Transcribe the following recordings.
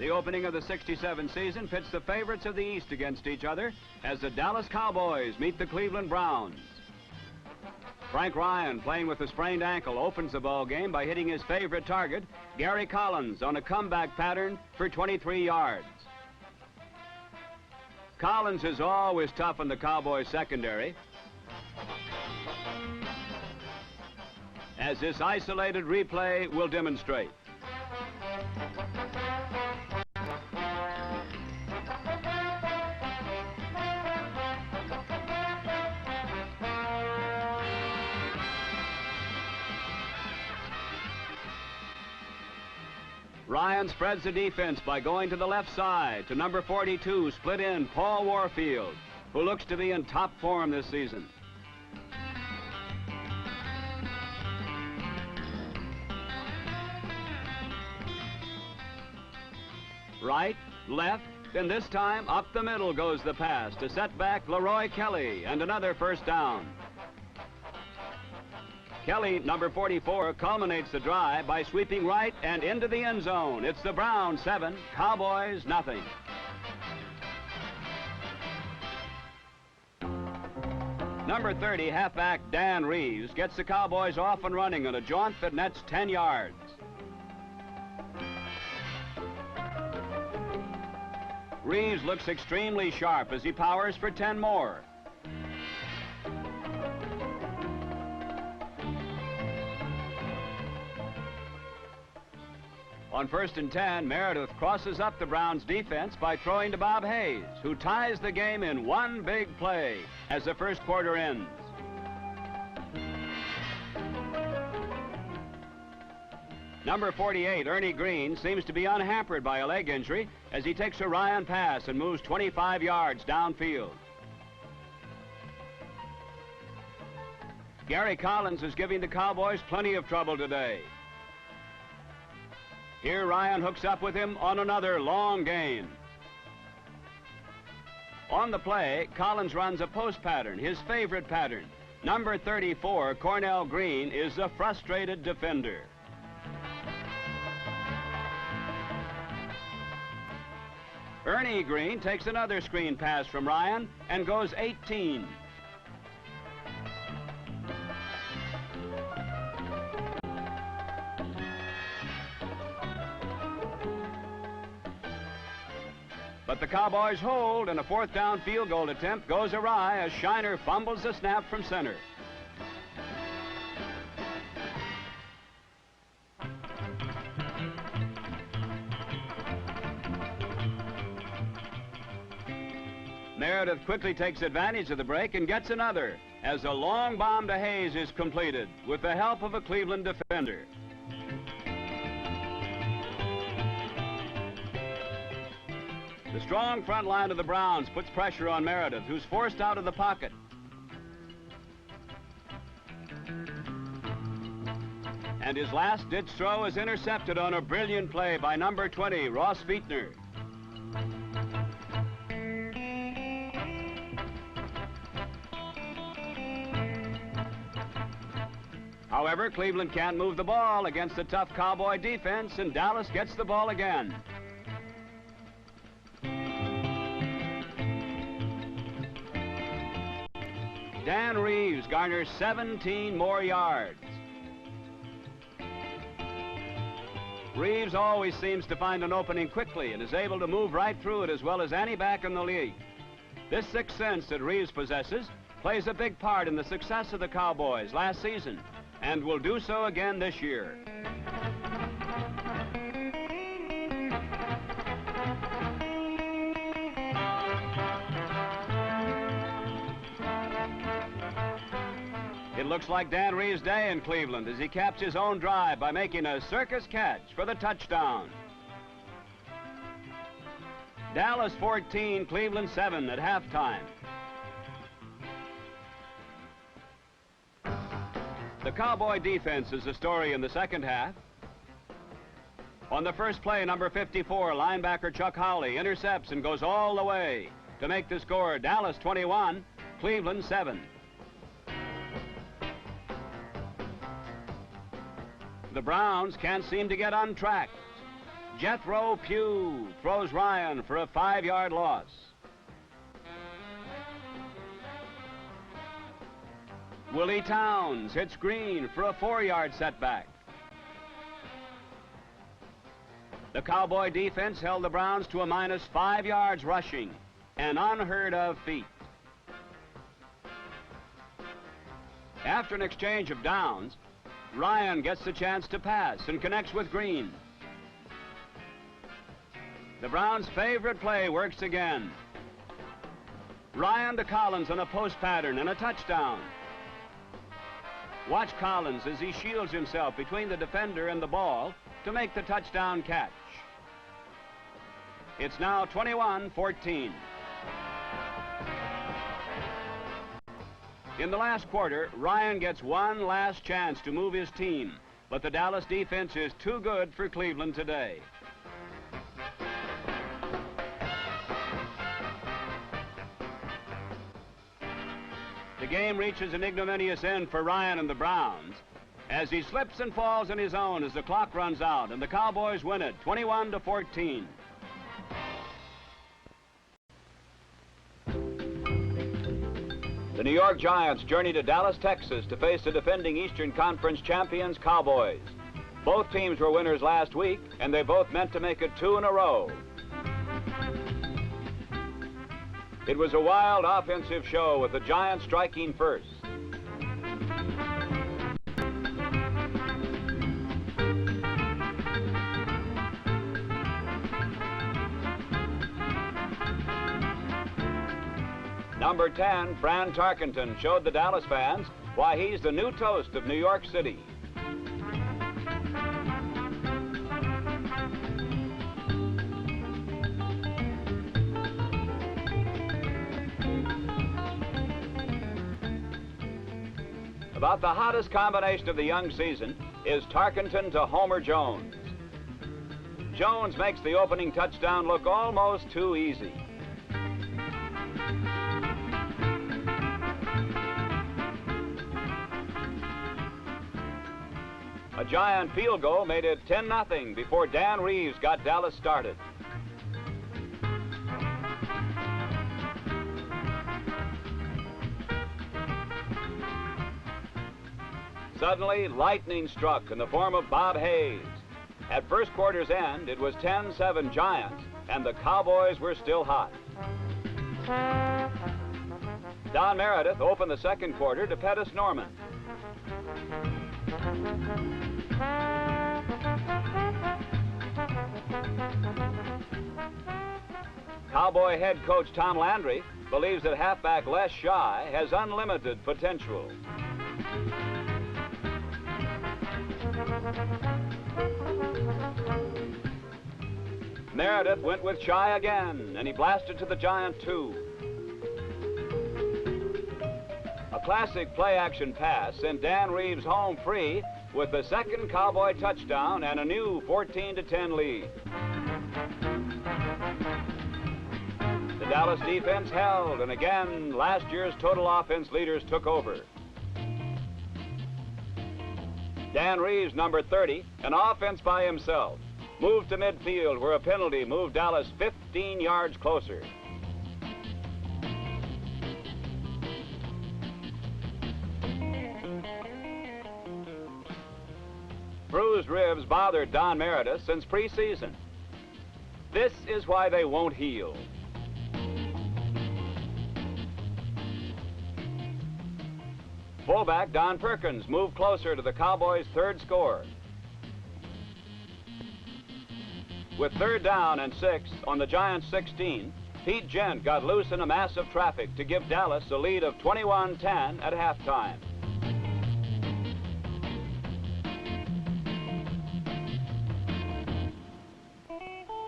The opening of the '67 season pits the favorites of the East against each other as the Dallas Cowboys meet the Cleveland Browns. Frank Ryan, playing with a sprained ankle, opens the ball game by hitting his favorite target, Gary Collins, on a comeback pattern for 23 yards. Collins is always tough in the Cowboys secondary, as this isolated replay will demonstrate. Ryan spreads the defense by going to the left side to number 42, split end Paul Warfield, who looks to be in top form this season. Right, left, and this time up the middle goes the pass to set back Leroy Kelly, and another first down. Kelly, number 44, culminates the drive by sweeping right and into the end zone. It's the Browns 7, Cowboys nothing. Number 30, halfback Dan Reeves, gets the Cowboys off and running on a jaunt that nets 10 yards. Reeves looks extremely sharp as he powers for 10 more. On 1st and 10, Meredith crosses up the Browns' defense by throwing to Bob Hayes, who ties the game in one big play as the first quarter ends. Number 48, Ernie Green, seems to be unhampered by a leg injury as he takes a Ryan pass and moves 25 yards downfield. Gary Collins is giving the Cowboys plenty of trouble today. Here Ryan hooks up with him on another long gain. On the play, Collins runs a post pattern, his favorite pattern. Number 34, Cornell Green, is a frustrated defender. Ernie Green takes another screen pass from Ryan and goes 18. But the Cowboys hold, and a fourth down field goal attempt goes awry as Shiner fumbles the snap from center. Meredith quickly takes advantage of the break and gets another as a long bomb to Hayes is completed with the help of a Cleveland defender. The strong front line of the Browns puts pressure on Meredith, who's forced out of the pocket. And his last-ditch throw is intercepted on a brilliant play by number 20, Ross Fietner. However, Cleveland can't move the ball against the tough Cowboy defense, and Dallas gets the ball again. Dan Reeves garners 17 more yards. Reeves always seems to find an opening quickly and is able to move right through it as well as any back in the league. This sixth sense that Reeves possesses plays a big part in the success of the Cowboys last season and will do so again this year. It looks like Dan Reeves' day in Cleveland as he caps his own drive by making a circus catch for the touchdown. Dallas 14, Cleveland 7 at halftime. The Cowboy defense is the story in the second half. On the first play, number 54, linebacker Chuck Howley intercepts and goes all the way to make the score Dallas 21, Cleveland 7. The Browns can't seem to get untracked. Jethro Pugh throws Ryan for a 5-yard loss. Willie Towns hits Green for a 4-yard setback. The Cowboy defense held the Browns to a minus 5 yards rushing, an unheard of feat. After an exchange of downs, Ryan gets the chance to pass and connects with Green. The Browns' favorite play works again. Ryan to Collins on a post pattern and a touchdown. Watch Collins as he shields himself between the defender and the ball to make the touchdown catch. It's now 21-14. In the last quarter, Ryan gets one last chance to move his team, but the Dallas defense is too good for Cleveland today. The game reaches an ignominious end for Ryan and the Browns as he slips and falls in his own as the clock runs out, and the Cowboys win it 21-14. The New York Giants journey to Dallas, Texas to face the defending Eastern Conference champions Cowboys. Both teams were winners last week, and they both meant to make it 2 in a row. It was a wild offensive show with the Giants striking first. Number 10, Fran Tarkenton, showed the Dallas fans why he's the new toast of New York City. About the hottest combination of the young season is Tarkenton to Homer Jones. Jones makes the opening touchdown look almost too easy. A Giant field goal made it 10-0 before Dan Reeves got Dallas started. Suddenly, lightning struck in the form of Bob Hayes. At first quarter's end, it was 10-7 Giants, and the Cowboys were still hot. Don Meredith opened the second quarter to Pettis Norman. Cowboy head coach Tom Landry believes that halfback Les Shy has unlimited potential. Meredith went with Shy again, and he blasted to the Giant 2. A classic play-action pass sent Dan Reeves home free with the second Cowboy touchdown and a new 14-10 lead. The Dallas defense held, and again, last year's total offense leaders took over. Dan Reeves, number 30, an offense by himself, moved to midfield where a penalty moved Dallas 15 yards closer. Bruised ribs bothered Don Meredith since preseason. This is why they won't heal. Fullback Don Perkins moved closer to the Cowboys' third score. With 3rd down and 6 on the Giants' 16, Pete Gent got loose in a mass of traffic to give Dallas a lead of 21-10 at halftime.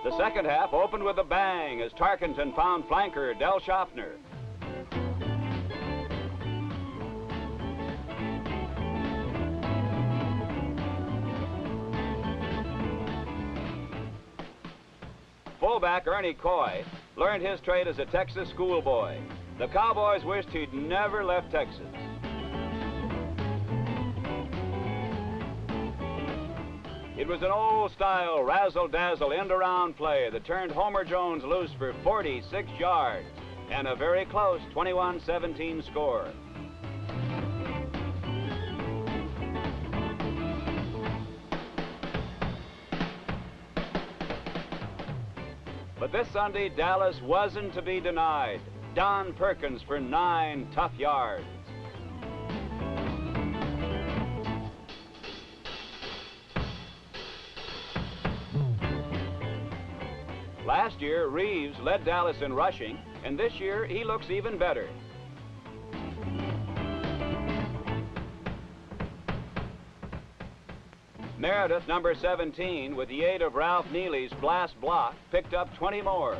The second half opened with a bang as Tarkenton found flanker Del Schaffner. Fullback Ernie Coy learned his trade as a Texas schoolboy. The Cowboys wished he'd never left Texas. It was was an old-style razzle-dazzle end-around play that turned Homer Jones loose for 46 yards and a very close 21-17 score. But this Sunday, Dallas wasn't to be denied. Don Perkins for 9 tough yards. Last year, Reeves led Dallas in rushing, and this year he looks even better. Meredith, number 17, with the aid of Ralph Neely's blast block, picked up 20 more.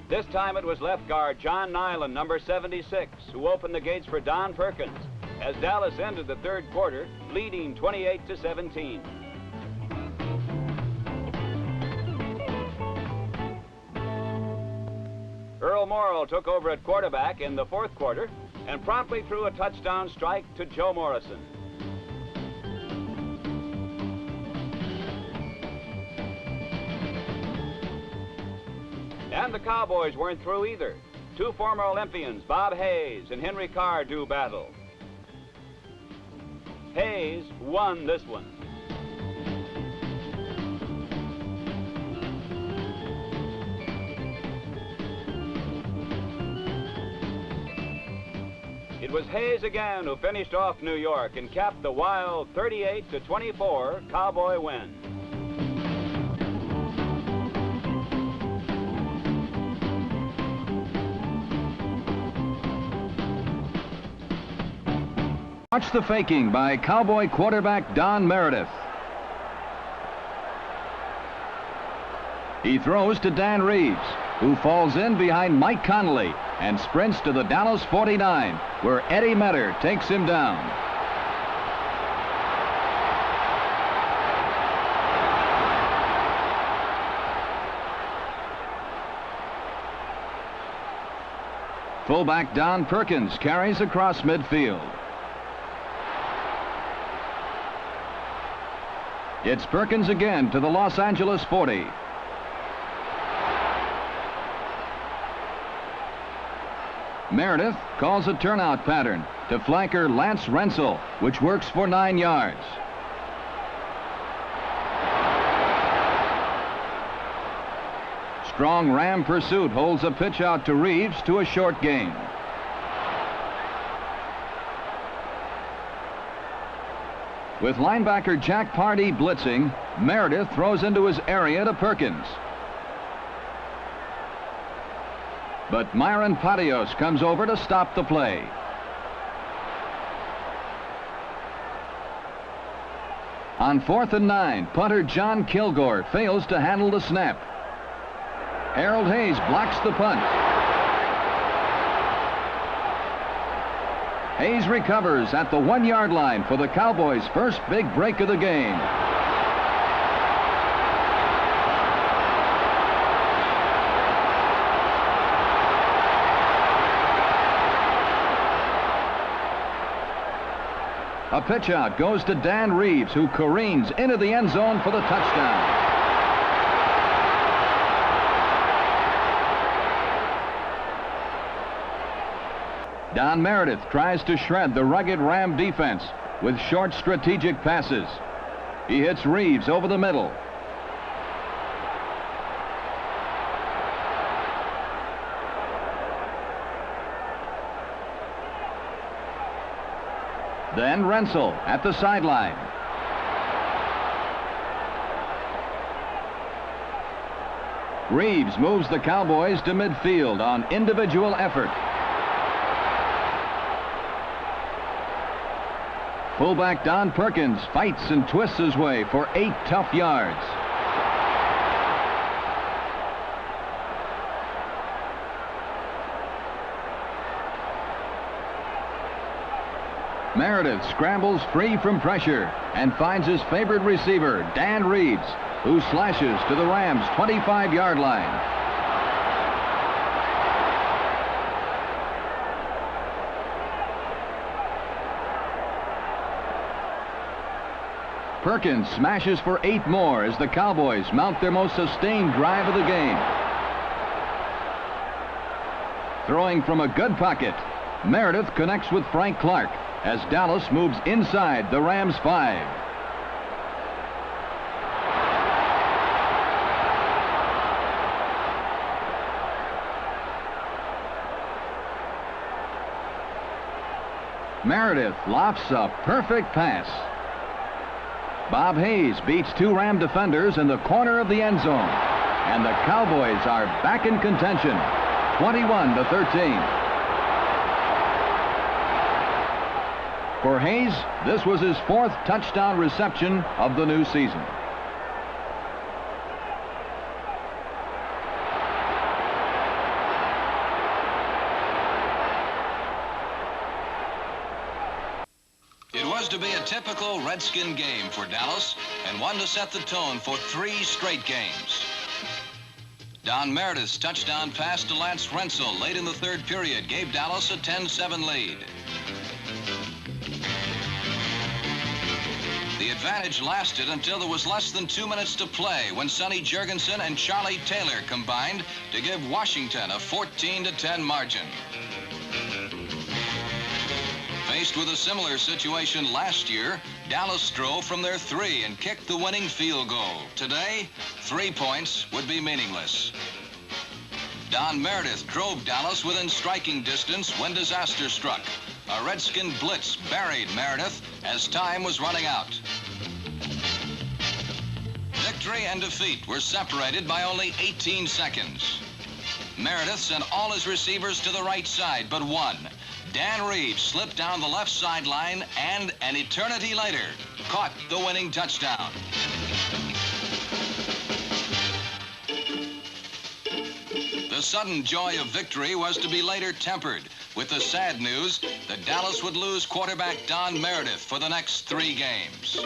This time it was left guard John Nyland, number 76, who opened the gates for Don Perkins, as Dallas ended the third quarter, leading 28-17. Earl Morrill took over at quarterback in the fourth quarter and promptly threw a touchdown strike to Joe Morrison. And the Cowboys weren't through either. Two former Olympians, Bob Hayes and Henry Carr, do battle. Hayes won this one. It was Hayes again who finished off New York and capped the wild 38-24 Cowboy win. Watch the faking by Cowboy quarterback Don Meredith. He throws to Dan Reeves, who falls in behind Mike Connolly and sprints to the Dallas 49, where Eddie Metter takes him down. Fullback Don Perkins carries across midfield. It's Perkins again to the Los Angeles 40. Meredith calls a turnout pattern to flanker Lance Rensel, which works for 9 yards. Strong Ram pursuit holds a pitch out to Reeves to a short gain. With linebacker Jack Pardee blitzing, Meredith throws into his area to Perkins. But Myron Patios comes over to stop the play. On 4th and 9, punter John Kilgore fails to handle the snap. Harold Hayes blocks the punt. Hayes recovers at the 1-yard line for the Cowboys' first big break of the game. A pitch out goes to Dan Reeves, who careens into the end zone for the touchdown. Don Meredith tries to shred the rugged Ram defense with short strategic passes. He hits Reeves over the middle. Then Rensel at the sideline. Reeves moves the Cowboys to midfield on individual effort. Fullback Don Perkins fights and twists his way for 8 tough yards. Meredith scrambles free from pressure and finds his favorite receiver, Dan Reeves, who slashes to the Rams' 25-yard line. Perkins smashes for 8 more as the Cowboys mount their most sustained drive of the game. Throwing from a good pocket, Meredith connects with Frank Clark as Dallas moves inside the Rams' 5. Meredith lofts a perfect pass. Bob Hayes beats 2 Ram defenders in the corner of the end zone. And the Cowboys are back in contention, 21-13. For Hayes, this was his 4th touchdown reception of the new season. It was to be a typical Redskin game for Dallas, and one to set the tone for 3 straight games. Don Meredith's touchdown pass to Lance Rensel late in the 3rd period gave Dallas a 10-7 lead. The advantage lasted until there was less than 2 minutes to play when Sonny Jurgensen and Charlie Taylor combined to give Washington a 14-10 margin. Faced with a similar situation last year, Dallas drove from their 3 and kicked the winning field goal. Today, 3 points would be meaningless. Don Meredith drove Dallas within striking distance when disaster struck. A Redskin blitz buried Meredith as time was running out. Victory and defeat were separated by only 18 seconds. Meredith sent all his receivers to the right side but one. Dan Reeves slipped down the left sideline and an eternity later caught the winning touchdown. The sudden joy of victory was to be later tempered with the sad news that Dallas would lose quarterback Don Meredith for the next 3 games.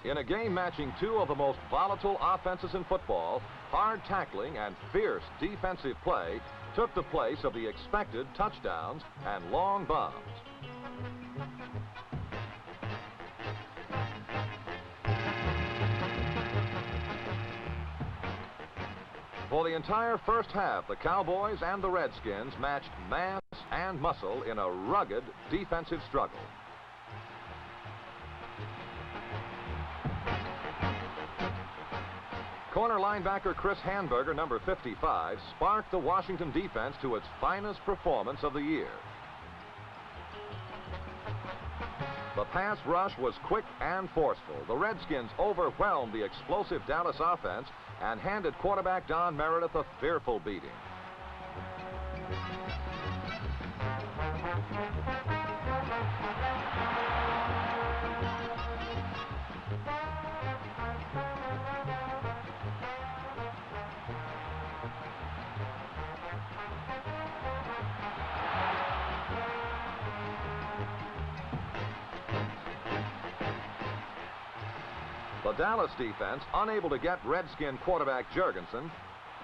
In a game matching 2 of the most volatile offenses in football, hard tackling and fierce defensive play took the place of the expected touchdowns and long bombs. For the entire first half, the Cowboys and the Redskins matched mass and muscle in a rugged defensive struggle. Corner linebacker Chris Hanberger, number 55, sparked the Washington defense to its finest performance of the year. The pass rush was quick and forceful. The Redskins overwhelmed the explosive Dallas offense and handed quarterback Don Meredith a fearful beating. The Dallas defense, unable to get Redskin quarterback Jurgensen,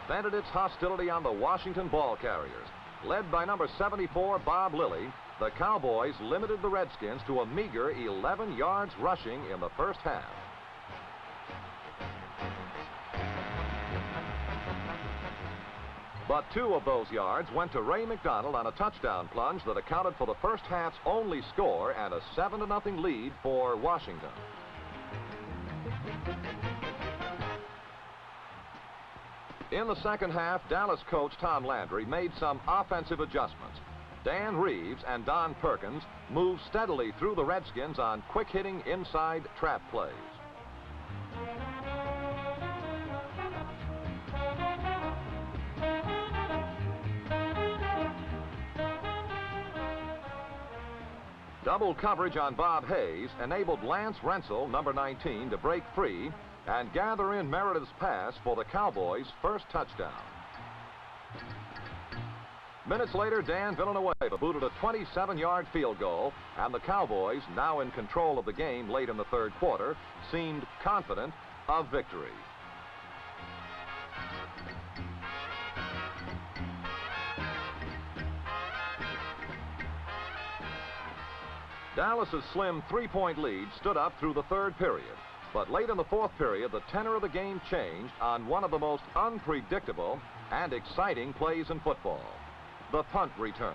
vented its hostility on the Washington ball carriers. Led by number 74, Bob Lilly, the Cowboys limited the Redskins to a meager 11 yards rushing in the first half. But 2 of those yards went to Ray McDonald on a touchdown plunge that accounted for the first half's only score and a 7-0 lead for Washington. In the second half, Dallas coach Tom Landry made some offensive adjustments. Dan Reeves and Don Perkins moved steadily through the Redskins on quick-hitting inside trap plays. Double coverage on Bob Hayes enabled Lance Rensel, number 19, to break free and gather in Meredith's pass for the Cowboys' first touchdown. Minutes later, Dan Villanueva booted a 27-yard field goal, and the Cowboys, now in control of the game late in the 3rd quarter, seemed confident of victory. Dallas's slim three-point lead stood up through the third period. But late in the fourth period, the tenor of the game changed on one of the most unpredictable and exciting plays in football, the punt return.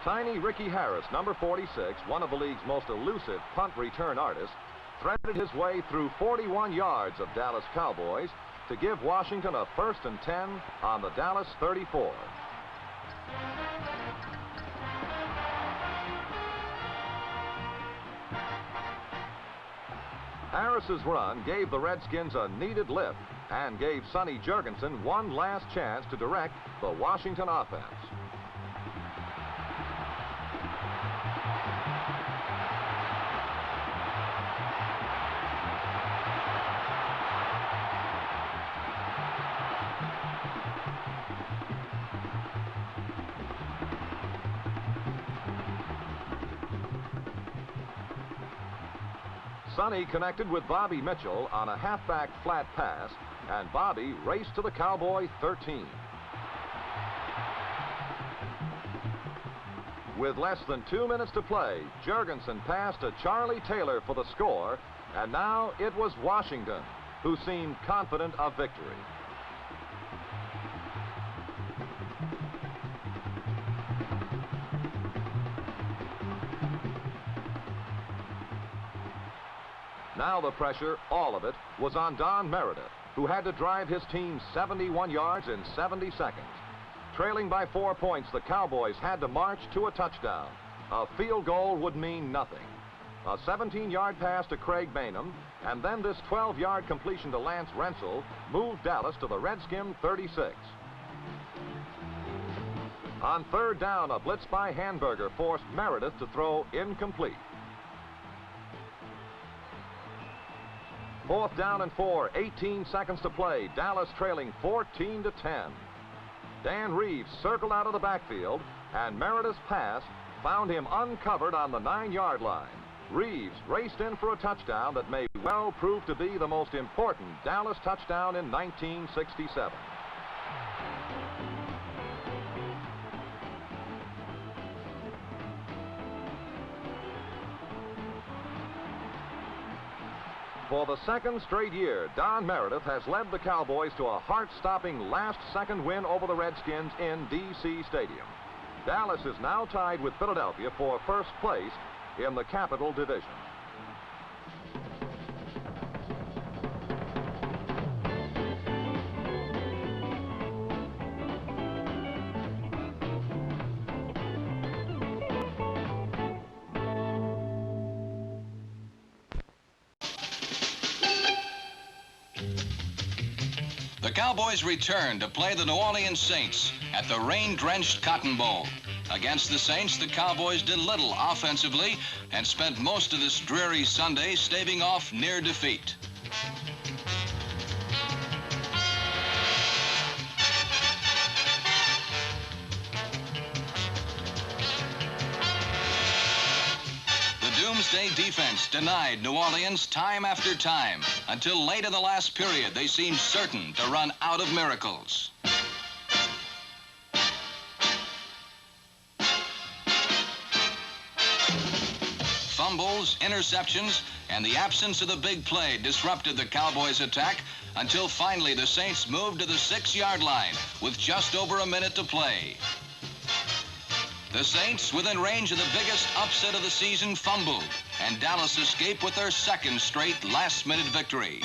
Tiny Ricky Harris, number 46, one of the league's most elusive punt return artists, threaded his way through 41 yards of Dallas Cowboys to give Washington a 1st and 10 on the Dallas 34. Harris's run gave the Redskins a needed lift and gave Sonny Jurgensen one last chance to direct the Washington offense. Sonny connected with Bobby Mitchell on a halfback flat pass, and Bobby raced to the Cowboy 13. With less than 2 minutes to play, Jurgensen passed to Charlie Taylor for the score, and now it was Washington who seemed confident of victory. Now the pressure, all of it, was on Don Meredith, who had to drive his team 71 yards in 70 seconds. Trailing by 4 points, the Cowboys had to march to a touchdown. A field goal would mean nothing. A 17-yard pass to Craig Bainham, and then this 12-yard completion to Lance Rensel moved Dallas to the Redskin 36. On third down, a blitz by Hamburger forced Meredith to throw incomplete. 4th down and 4, 18 seconds to play. Dallas trailing 14-10. Dan Reeves circled out of the backfield, and Meredith's pass found him uncovered on the 9-yard line. Reeves raced in for a touchdown that may well prove to be the most important Dallas touchdown in 1967. For the second straight year, Don Meredith has led the Cowboys to a heart-stopping last-second win over the Redskins in D.C. Stadium. Dallas is now tied with Philadelphia for first place in the Capital Division. The Cowboys return to play the New Orleans Saints at the rain-drenched Cotton Bowl. Against the Saints, the Cowboys did little offensively and spent most of this dreary Sunday staving off near defeat. Doomsday defense denied New Orleans time after time. Until late in the last period, they seemed certain to run out of miracles. Fumbles, interceptions, and the absence of the big play disrupted the Cowboys' attack until finally the Saints moved to the 6-yard line with just over a minute to play. The Saints, within range of the biggest upset of the season, fumbled, and Dallas escaped with their second straight last-minute victory.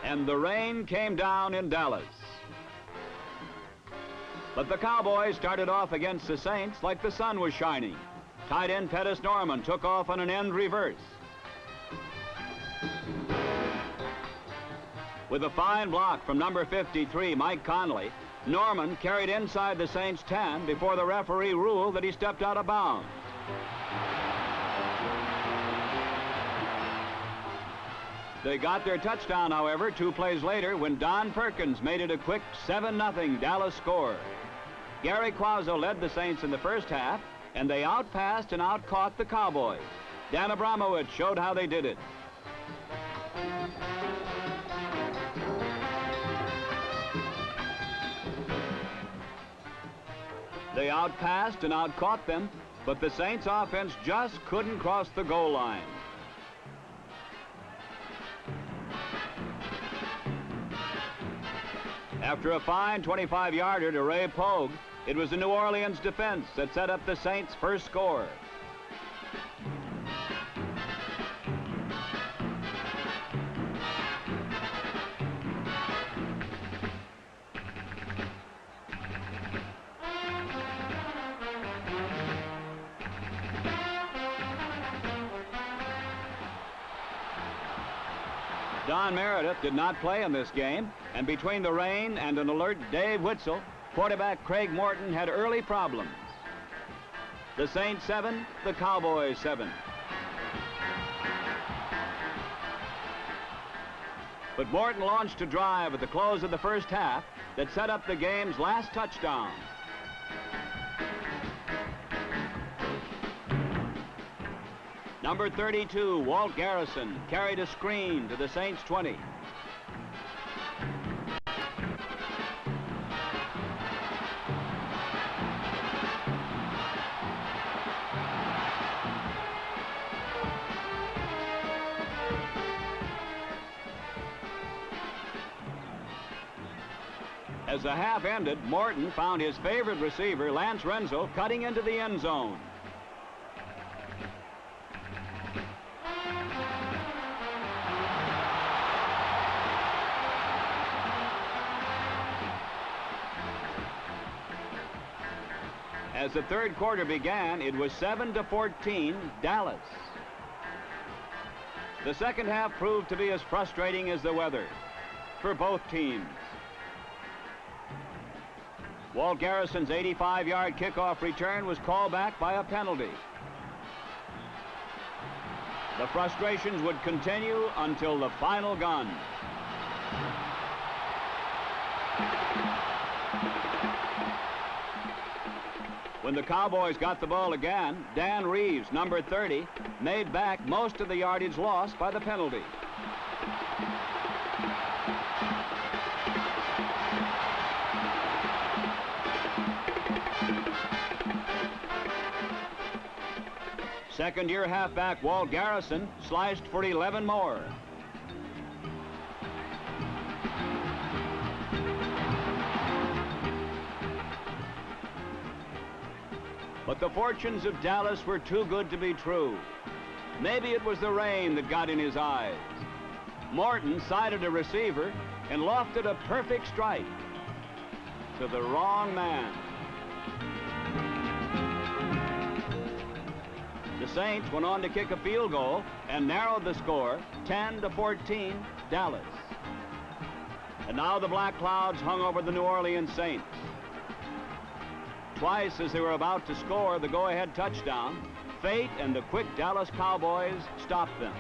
And the rain came down in Dallas. But the Cowboys started off against the Saints like the sun was shining. Tight end Pettis Norman took off on an end reverse. With a fine block from number 53, Mike Conley, Norman carried inside the Saints' 10 before the referee ruled that he stepped out of bounds. They got their touchdown, however, 2 plays later when Don Perkins made it a quick 7-0 Dallas score. Gary Quazzo led the Saints in the first half, and they outpassed and outcaught the Cowboys. Dan Abramowitz showed how they did it. They outpassed and outcaught them, but the Saints offense just couldn't cross the goal line. After a fine 25-yarder to Ray Pogue, it was the New Orleans defense that set up the Saints' first score. Don Meredith did not play in this game, and between the rain and an alert Dave Witzel, quarterback Craig Morton had early problems. The Saints 7, the Cowboys 7. But Morton launched a drive at the close of the first half that set up the game's last touchdown. Number 32, Walt Garrison, carried a screen to the Saints' 20. As the half ended, Morton found his favorite receiver, Lance Renzo, cutting into the end zone. As the third quarter began, it was 7-14, Dallas. The second half proved to be as frustrating as the weather for both teams. Walt Garrison's 85-yard kickoff return was called back by a penalty. The frustrations would continue until the final gun. When the Cowboys got the ball again, Dan Reeves, number 30, made back most of the yardage lost by the penalty. Second-year halfback Walt Garrison sliced for 11 more. But the fortunes of Dallas were too good to be true. Maybe it was the rain that got in his eyes. Morton sighted a receiver and lofted a perfect strike to the wrong man. The Saints went on to kick a field goal and narrowed the score 10-14, Dallas. And now the black clouds hung over the New Orleans Saints. Twice as they were about to score the go-ahead touchdown, fate and the quick Dallas Cowboys stopped them.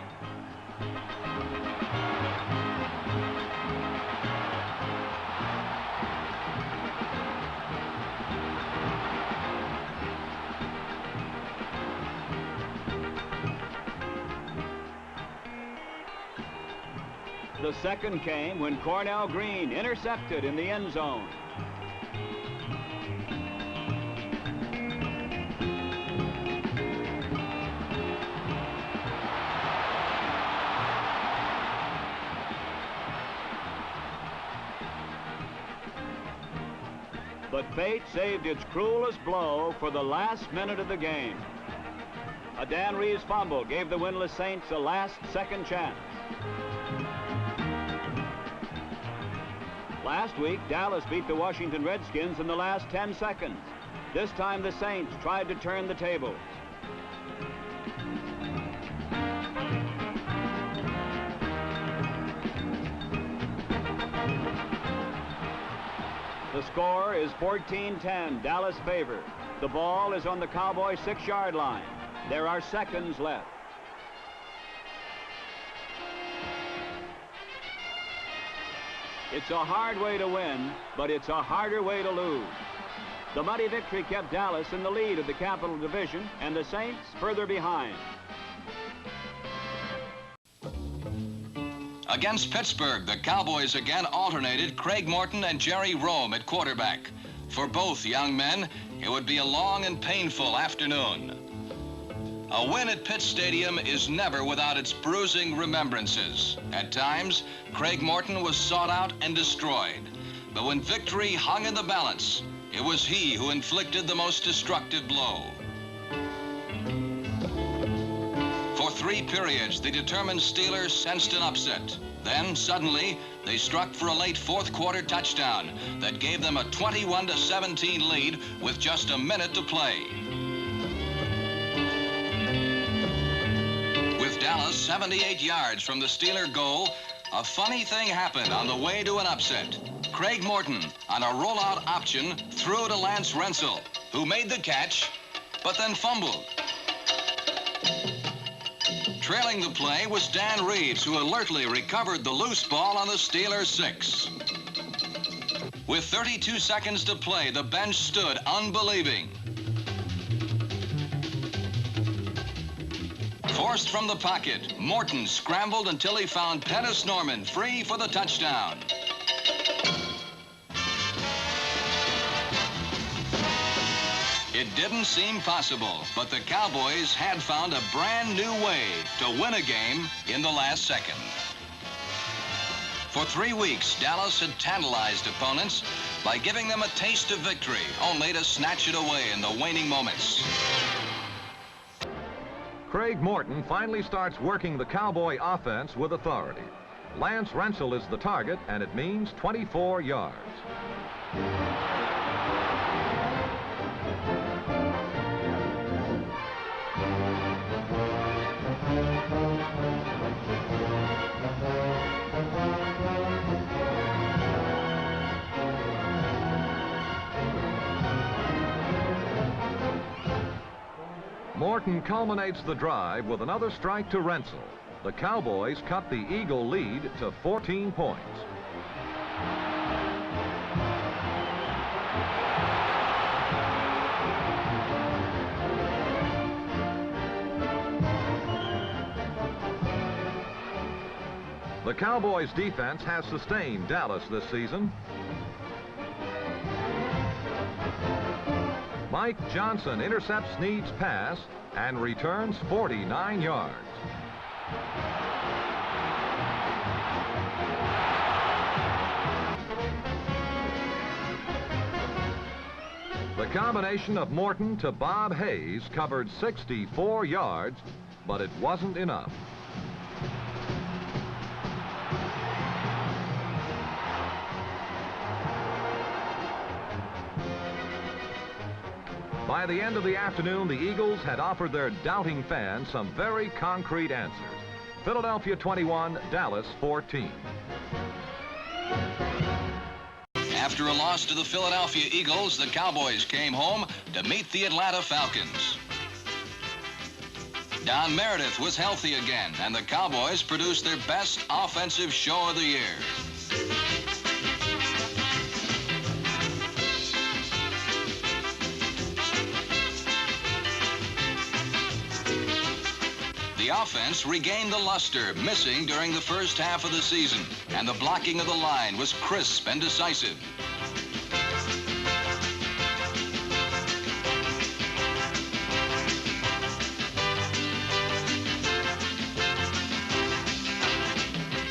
The second came when Cornell Green intercepted in the end zone. But fate saved its cruelest blow for the last minute of the game. A Dan Reeves fumble gave the winless Saints a last second chance. Last week, Dallas beat the Washington Redskins in the last 10 seconds. This time, the Saints tried to turn the tables. The score is 14-10, Dallas favor. The ball is on the Cowboys' 6-yard line. There are seconds left. It's a hard way to win, but it's a harder way to lose. The muddy victory kept Dallas in the lead of the Capital Division and the Saints further behind. Against Pittsburgh, the Cowboys again alternated Craig Morton and Jerry Rome at quarterback. For both young men, it would be a long and painful afternoon. A win at Pitt Stadium is never without its bruising remembrances. At times, Craig Morton was sought out and destroyed. But when victory hung in the balance, it was he who inflicted the most destructive blow. For 3 periods, the determined Steelers sensed an upset. Then, suddenly, they struck for a late fourth quarter touchdown that gave them a 21-17 lead with just a minute to play. With Dallas 78 yards from the Steeler goal, a funny thing happened on the way to an upset. Craig Morton, on a rollout option, threw to Lance Rensel, who made the catch, but then fumbled. Trailing the play was Dan Reeves, who alertly recovered the loose ball on the Steelers' 6. With 32 seconds to play, the bench stood unbelieving. Forced from the pocket, Morton scrambled until he found Pettis Norman free for the touchdown. It didn't seem possible, but the Cowboys had found a brand new way to win a game in the last second. For 3 weeks, Dallas had tantalized opponents by giving them a taste of victory, only to snatch it away in the waning moments. Craig Morton finally starts working the Cowboy offense with authority. Lance Rensel is the target, and it means 24 yards. Morton culminates the drive with another strike to Rensel. The Cowboys cut the Eagle lead to 14 points. The Cowboys defense has sustained Dallas this season. Mike Johnson intercepts Snead's pass and returns 49 yards. The combination of Morton to Bob Hayes covered 64 yards, but it wasn't enough. By the end of the afternoon, the Eagles had offered their doubting fans some very concrete answers. Philadelphia 21, Dallas 14. After a loss to the Philadelphia Eagles, the Cowboys came home to meet the Atlanta Falcons. Don Meredith was healthy again, and the Cowboys produced their best offensive show of the year. The offense regained the luster missing during the first half of the season, and the blocking of the line was crisp and decisive.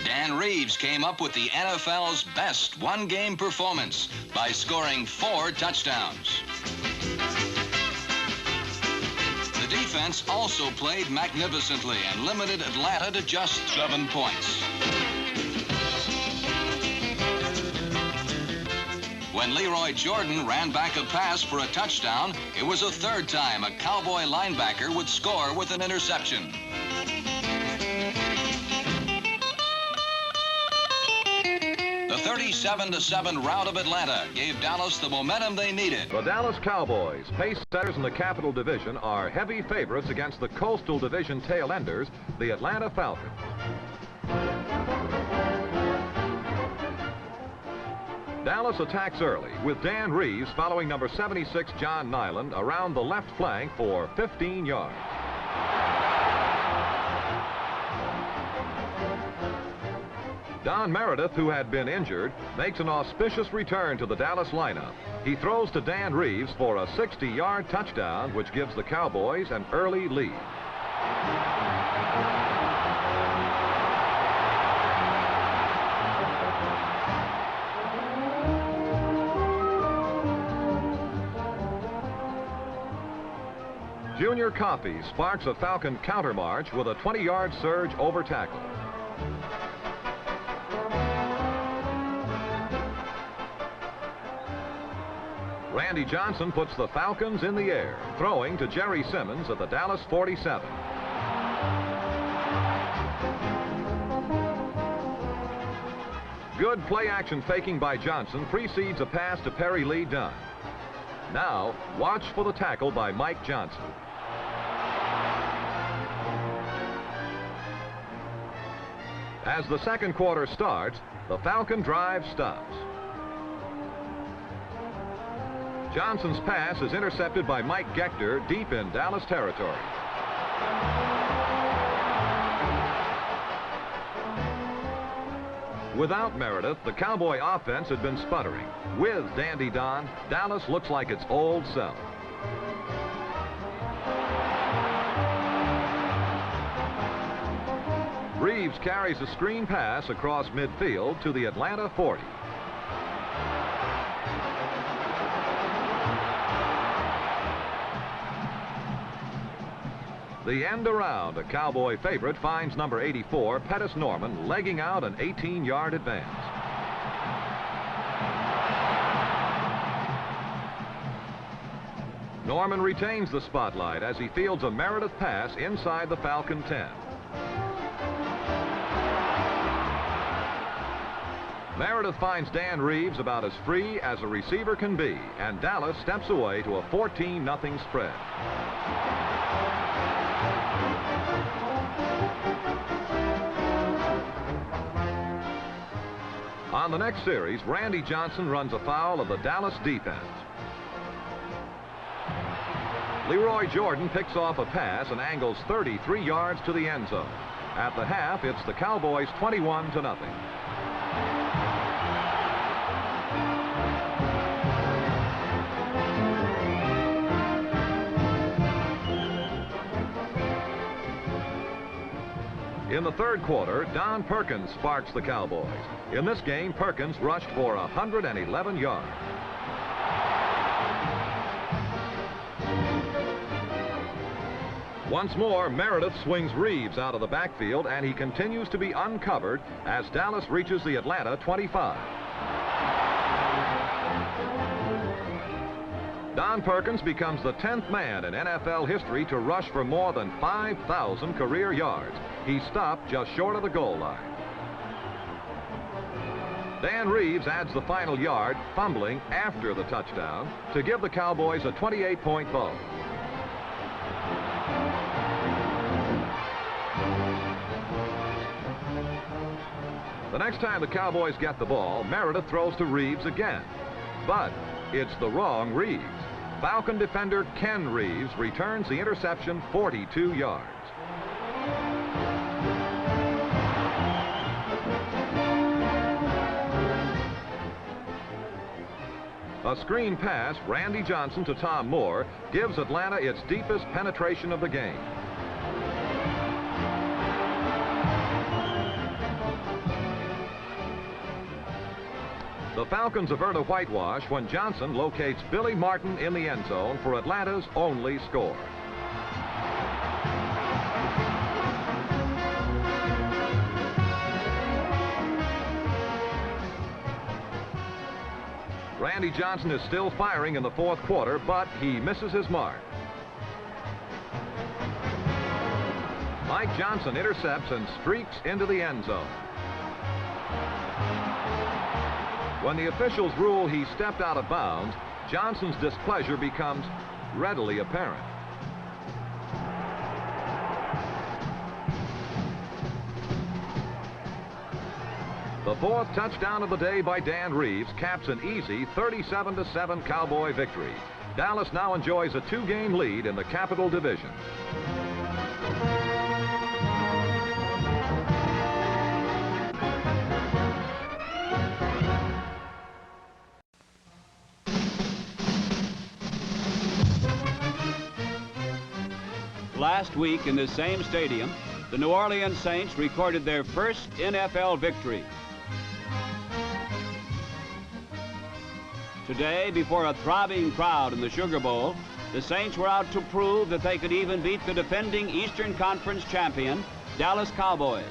Dan Reeves came up with the NFL's best one-game performance by scoring 4 touchdowns. The defense also played magnificently and limited Atlanta to just 7 points. When Leroy Jordan ran back a pass for a touchdown, it was the 3rd time a Cowboy linebacker would score with an interception. The 37-7 rout of Atlanta gave Dallas the momentum they needed. The Dallas Cowboys, pace setters in the Capital Division, are heavy favorites against the Coastal Division tail-enders, the Atlanta Falcons. Dallas attacks early, with Dan Reeves following number 76 John Nyland around the left flank for 15 yards. Don Meredith, who had been injured, makes an auspicious return to the Dallas lineup. He throws to Dan Reeves for a 60-yard touchdown, which gives the Cowboys an early lead. Junior Coffey sparks a Falcon countermarch with a 20-yard surge over tackle. Randy Johnson puts the Falcons in the air, throwing to Jerry Simmons at the Dallas 47. Good play-action faking by Johnson precedes a pass to Perry Lee Dunn. Now, watch for the tackle by Mike Johnson. As the second quarter starts, the Falcon drive stops. Johnson's pass is intercepted by Mike Gector deep in Dallas territory. Without Meredith, the Cowboy offense had been sputtering. With Dandy Don, Dallas looks like its old self. Reeves carries a screen pass across midfield to the Atlanta 40. The end around, a Cowboy favorite, finds number 84, Pettis Norman, legging out an 18-yard advance. Norman retains the spotlight as he fields a Meredith pass inside the Falcon 10. Meredith finds Dan Reeves about as free as a receiver can be, and Dallas steps away to a 14-0 spread. On the next series, Randy Johnson runs afoul of the Dallas defense. Leroy Jordan picks off a pass and angles 33 yards to the end zone. At the half, it's the Cowboys 21-0. In the third quarter, Don Perkins sparks the Cowboys. In this game, Perkins rushed for 111 yards. Once more, Meredith swings Reeves out of the backfield, and he continues to be uncovered as Dallas reaches the Atlanta 25. Don Perkins becomes the 10th man in NFL history to rush for more than 5,000 career yards. He stopped just short of the goal line. Dan Reeves adds the final yard, fumbling after the touchdown, to give the Cowboys a 28-point ball. The next time the Cowboys get the ball, Meredith throws to Reeves again. But it's the wrong Reeves. Falcon defender Ken Reeves returns the interception 42 yards. A screen pass, Randy Johnson to Tom Moore, gives Atlanta its deepest penetration of the game. The Falcons avert a whitewash when Johnson locates Billy Martin in the end zone for Atlanta's only score. Randy Johnson is still firing in the fourth quarter, but he misses his mark. Mike Johnson intercepts and streaks into the end zone. When the officials rule he stepped out of bounds, Johnson's displeasure becomes readily apparent. The fourth touchdown of the day by Dan Reeves caps an easy 37-7 Cowboy victory. Dallas now enjoys a 2-game lead in the Capital Division. last week in this same stadium, the New Orleans Saints recorded their first NFL victory. Today, before a throbbing crowd in the Sugar Bowl, the Saints were out to prove that they could even beat the defending Eastern Conference champion, Dallas Cowboys.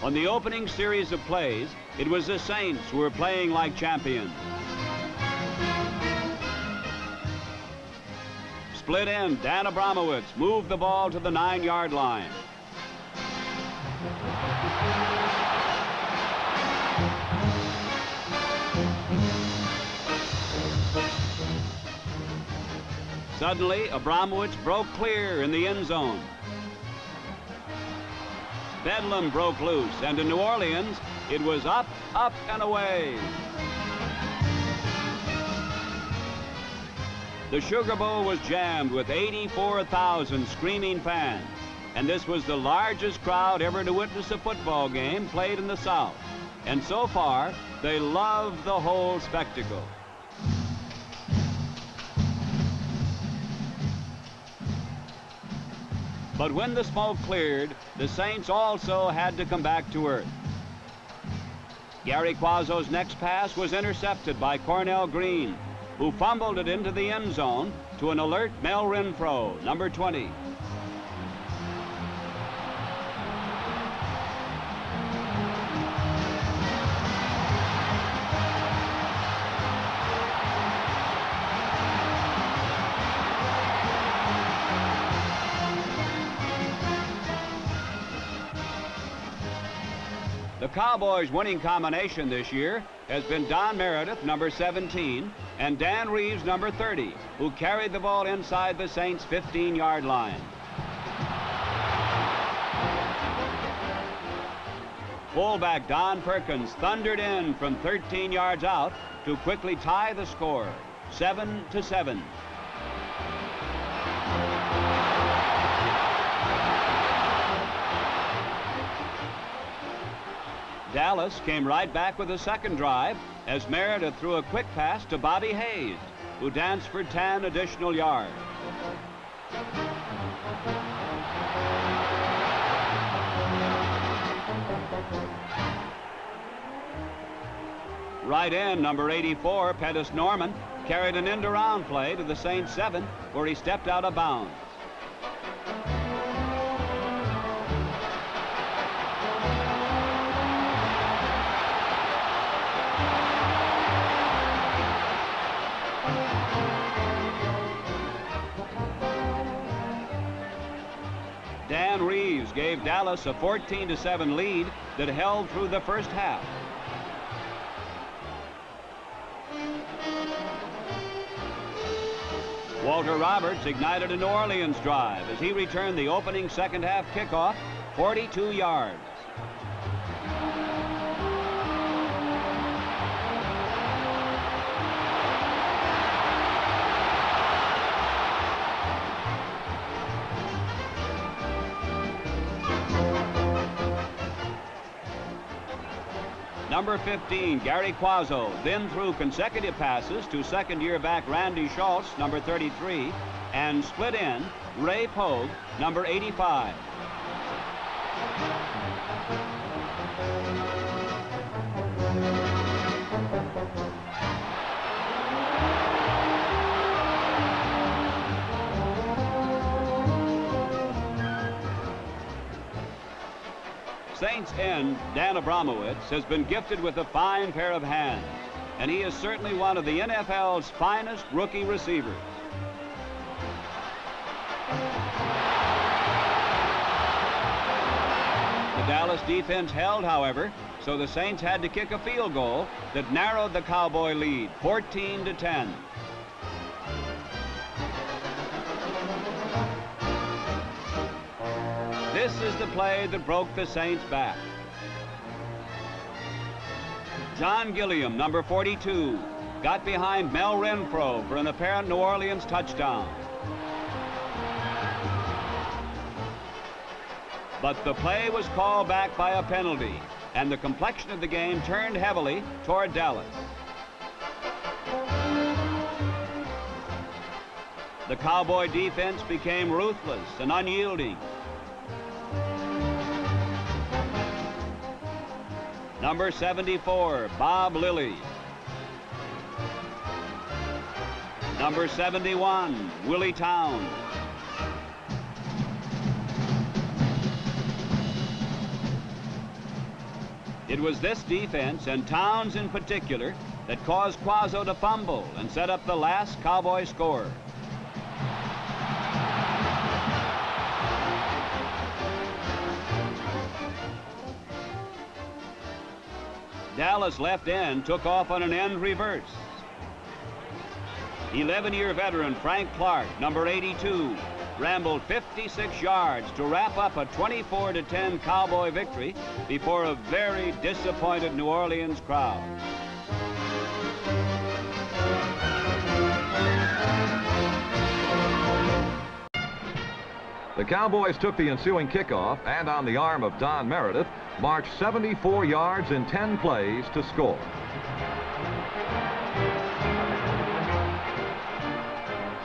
On the opening series of plays, it was the Saints who were playing like champions. Split end, Dan Abramowitz moved the ball to the 9-yard line. Suddenly, Abramowitz broke clear in the end zone. Bedlam broke loose, and in New Orleans, it was up, up, and away. The Sugar Bowl was jammed with 84,000 screaming fans, and this was the largest crowd ever to witness a football game played in the South. And so far, they loved the whole spectacle. But when the smoke cleared, the Saints also had to come back to earth. Gary Quazzo's next pass was intercepted by Cornell Green, who fumbled it into the end zone to an alert Mel Renfro, number 20. The Cowboys' winning combination this year has been Don Meredith, number 17, and Dan Reeves, number 30, who carried the ball inside the Saints' 15-yard line. Fullback Don Perkins thundered in from 13 yards out to quickly tie the score, 7-7. Dallas came right back with a second drive as Meredith threw a quick pass to Bobby Hayes, who danced for 10 additional yards. Right end, number 84, Pettis Norman, carried an end-around play to the Saints 7, where he stepped out of bounds. Dan Reeves gave Dallas a 14-7 lead that held through the first half. Walter Roberts ignited a New Orleans drive as he returned the opening second half kickoff 42 yards. Number 15, Gary Quazzo, then threw consecutive passes to second-year back Randy Schultz, number 33, and split end Ray Pogue, number 85. Saints end Dan Abramowitz has been gifted with a fine pair of hands, and he is certainly one of the NFL's finest rookie receivers. The Dallas defense held, however, so the Saints had to kick a field goal that narrowed the Cowboy lead 14-10. This is the play that broke the Saints' back. John Gilliam, number 42, got behind Mel Renfro for an apparent New Orleans touchdown. But the play was called back by a penalty, and the complexion of the game turned heavily toward Dallas. the Cowboy defense became ruthless and unyielding. Number 74, Bob Lilly. Number 71, Willie Towns. It was this defense, and Towns in particular, that caused Quazzo to fumble and set up the last Cowboy score. Dallas left end took off on an end reverse. 11-year veteran Frank Clark, number 82, rambled 56 yards to wrap up a 24-10 Cowboy victory before a very disappointed New Orleans crowd. The Cowboys took the ensuing kickoff and, on the arm of Don Meredith, marched 74 yards in 10 plays to score.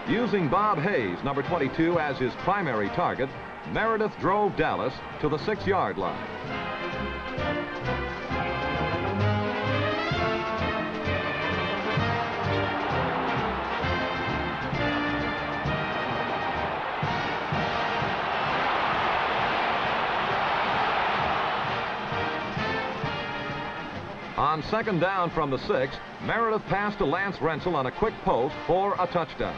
Using Bob Hayes, number 22, as his primary target, Meredith drove Dallas to the 6-yard line. On second down from the 6, Meredith passed to Lance Rensel on a quick post for a touchdown.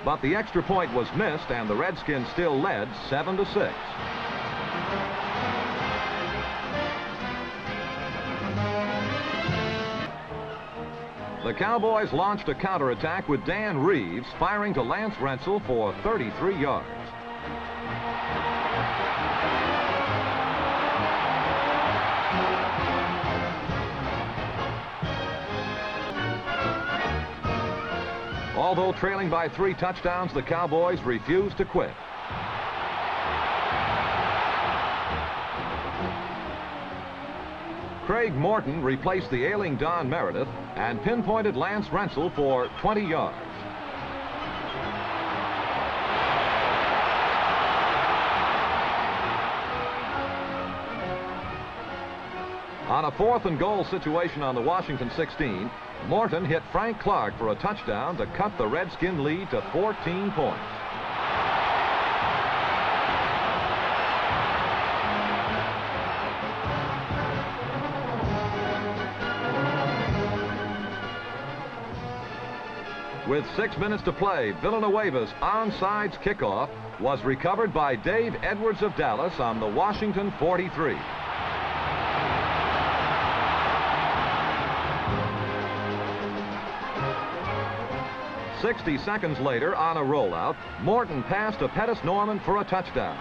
But the extra point was missed, and the Redskins still led 7-6. The Cowboys launched a counterattack with Dan Reeves firing to Lance Rensel for 33 yards. Although trailing by 3 touchdowns, the Cowboys refused to quit. Craig Morton replaced the ailing Don Meredith and pinpointed Lance Rensel for 20 yards. On a 4th and goal situation on the Washington 16, Morton hit Frank Clark for a touchdown to cut the Redskin lead to 14 points. With 6 minutes to play, Villanueva's onside kickoff was recovered by Dave Edwards of Dallas on the Washington 43. 60 seconds later, on a rollout, Morton passed to Pettis Norman for a touchdown.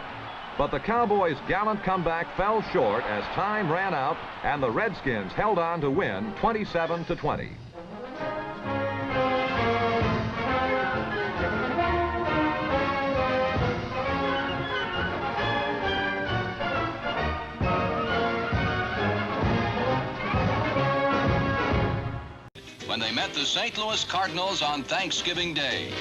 But the Cowboys' gallant comeback fell short as time ran out, and the Redskins held on to win 27-20. When they met the St. Louis Cardinals on Thanksgiving Day.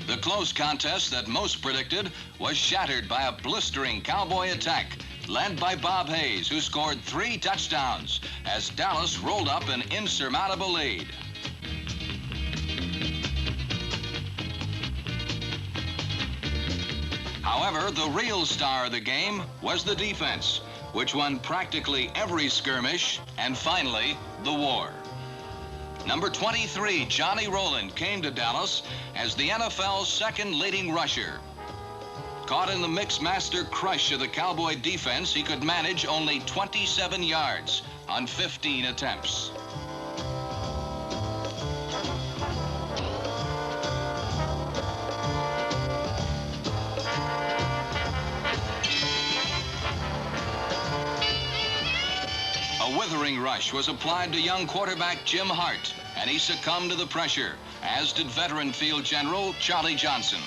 The close contest that most predicted was shattered by a blistering Cowboy attack led by Bob Hayes, who scored 3 touchdowns as Dallas rolled up an insurmountable lead. However, the real star of the game was the defense, which won practically every skirmish, and finally, the war. Number 23, Johnny Rowland, came to Dallas as the NFL's second leading rusher. Caught in the mix-master crush of the Cowboy defense, he could manage only 27 yards on 15 attempts. A withering rush was applied to young quarterback Jim Hart, and he succumbed to the pressure, as did veteran field general Charlie Johnson.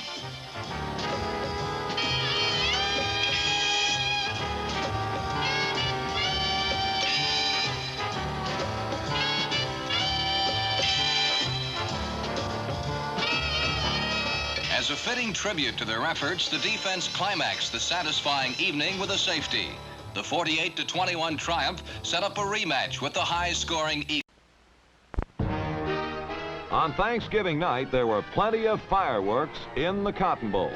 As a fitting tribute to their efforts, the defense climaxed the satisfying evening with a safety. The 48-21 triumph set up a rematch with the high-scoring Eagles. On Thanksgiving night, there were plenty of fireworks in the Cotton Bowl.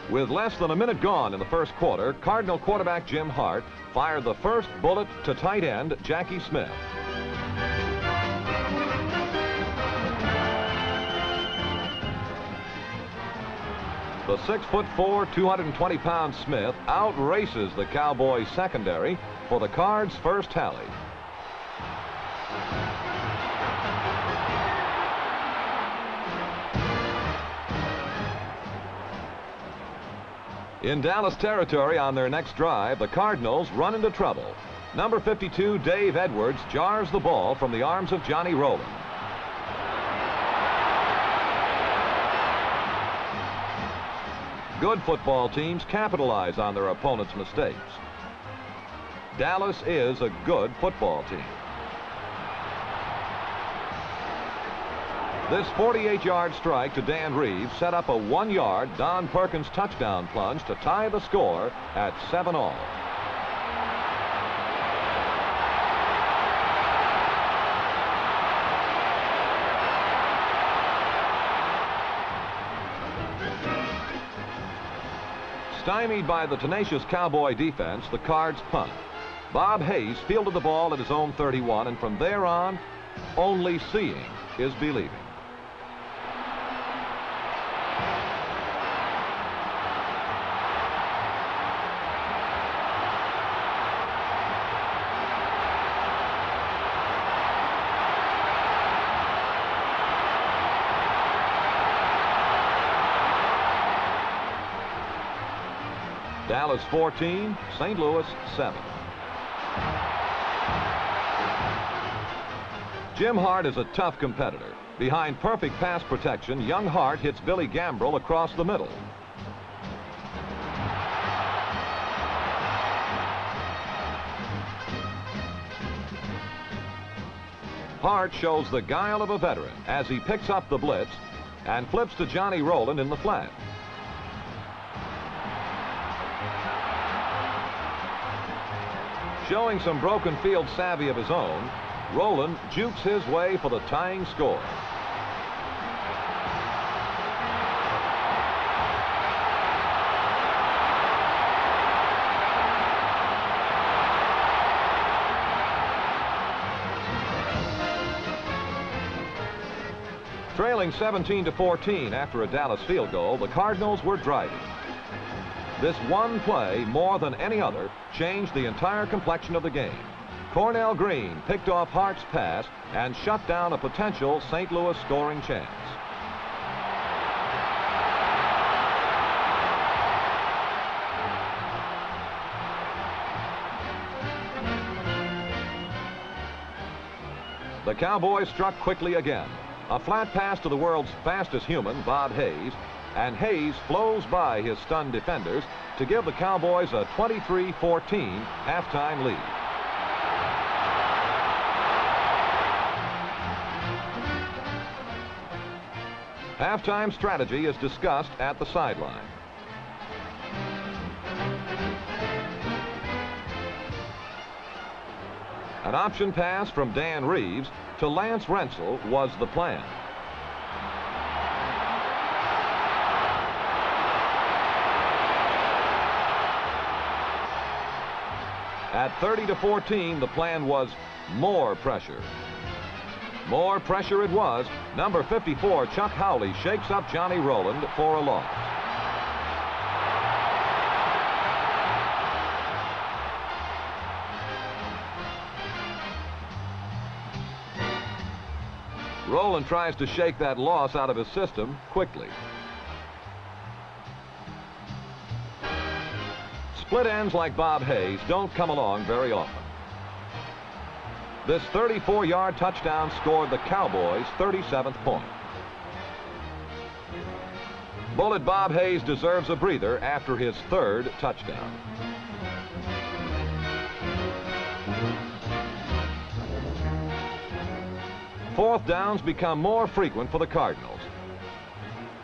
With less than a minute gone in the first quarter, Cardinal quarterback Jim Hart fired the first bullet to tight end Jackie Smith. The 6'4", 220-pound Smith outraces the Cowboys secondary for the Cards' first tally. In Dallas territory on their next drive, the Cardinals run into trouble. Number 52, Dave Edwards, jars the ball from the arms of Johnny Rowland. Good football teams capitalize on their opponent's mistakes. Dallas is a good football team. This 48-yard strike to Dan Reeves set up a 1-yard Don Perkins touchdown plunge to tie the score at 7-all. Stymied by the tenacious Cowboy defense, the Cards punt. Bob Hayes fielded the ball at his own 31, and from there on, only seeing is believing. Dallas 14, St. Louis 7. Jim Hart is a tough competitor. Behind perfect pass protection, young Hart hits Billy Gambrill across the middle. Hart shows the guile of a veteran as he picks up the blitz and flips to Johnny Rowland in the flat. Showing some broken field savvy of his own, Rowland jukes his way for the tying score. Trailing 17-14 after a Dallas field goal, the Cardinals were driving. This one play, more than any other, changed the entire complexion of the game. Cornell Green picked off Hart's pass and shut down a potential St. Louis scoring chance. The Cowboys struck quickly again. A flat pass to the world's fastest human, Bob Hayes, and Hayes flows by his stunned defenders to give the Cowboys a 23-14 halftime lead. Halftime strategy is discussed at the sideline. An option pass from Dan Reeves to Lance Rensel was the plan. At 30-14, the plan was more pressure. More pressure it was. Number 54, Chuck Howley, shakes up Johnny Rowland for a loss. Rowland tries to shake that loss out of his system quickly. Split ends like Bob Hayes don't come along very often. This 34-yard touchdown scored the Cowboys' 37th point. Bullet Bob Hayes deserves a breather after his third touchdown. Fourth downs become more frequent for the Cardinals.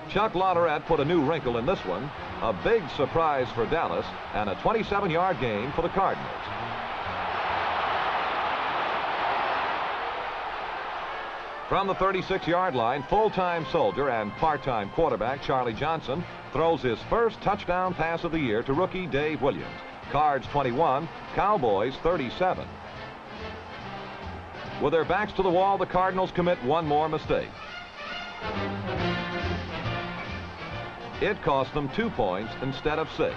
Chuck Lotterette put a new wrinkle in this one. A big surprise for Dallas and a 27-yard gain for the Cardinals. From the 36-yard line, full-time soldier and part-time quarterback Charlie Johnson throws his first touchdown pass of the year to rookie Dave Williams. Cards 21, Cowboys 37. With their backs to the wall, the Cardinals commit one more mistake. It cost them 2 points instead of 6.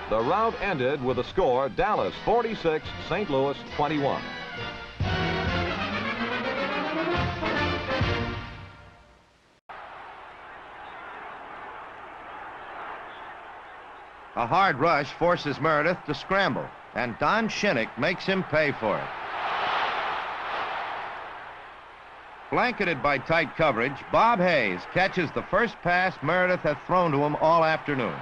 The rout ended with a score: Dallas 46, St. Louis 21. A hard rush forces Meredith to scramble, and Don Shinnick makes him pay for it. Blanketed by tight coverage, Bob Hayes catches the first pass Meredith has thrown to him all afternoon.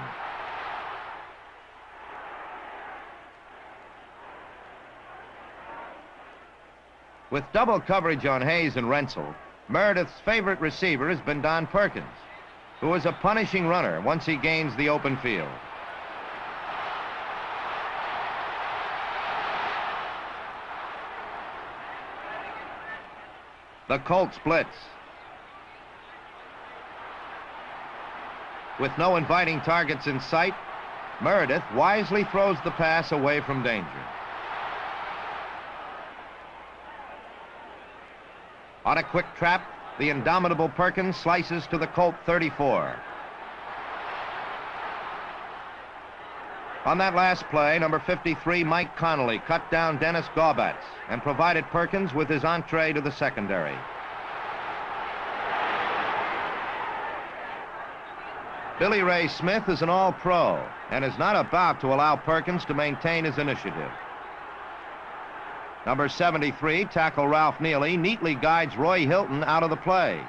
With double coverage on Hayes and Rensel, Meredith's favorite receiver has been Don Perkins, who is a punishing runner once he gains the open field. The Colts blitz. With no inviting targets in sight, Meredith wisely throws the pass away from danger. On a quick trap, the indomitable Perkins slices to the Colt 34. On that last play, number 53, Mike Connolly, cut down Dennis Gaubatz and provided Perkins with his entree to the secondary. Billy Ray Smith is an all-pro and is not about to allow Perkins to maintain his initiative. Number 73, tackle Ralph Neely, neatly guides Roy Hilton out of the play.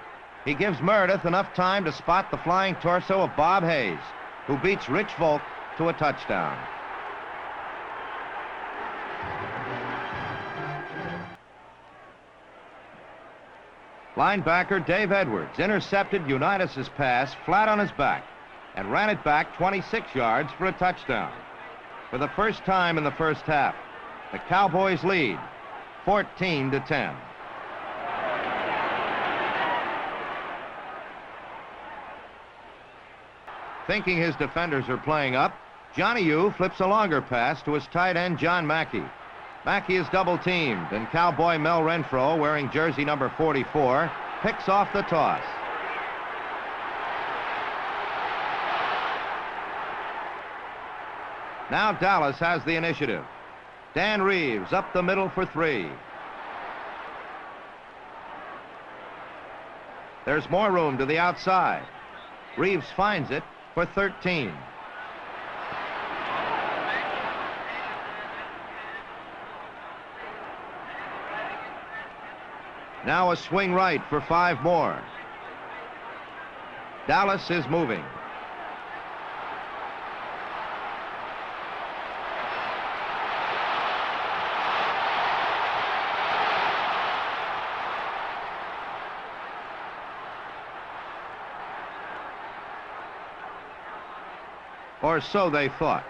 He gives Meredith enough time to spot the flying torso of Bob Hayes, who beats Rich Volk to a touchdown. Linebacker Dave Edwards intercepted Unitas's pass flat on his back and ran it back 26 yards for a touchdown. For the first time in the first half, the Cowboys lead 14-10. Thinking his defenders are playing up, Johnny U flips a longer pass to his tight end John Mackey. Mackey is double-teamed, and Cowboy Mel Renfro, wearing jersey number 44, picks off the toss. Now Dallas has the initiative. Dan Reeves up the middle for 3. There's more room to the outside. Reeves finds it for 13. Now a swing right for 5 more. Dallas is moving. Or so they thought.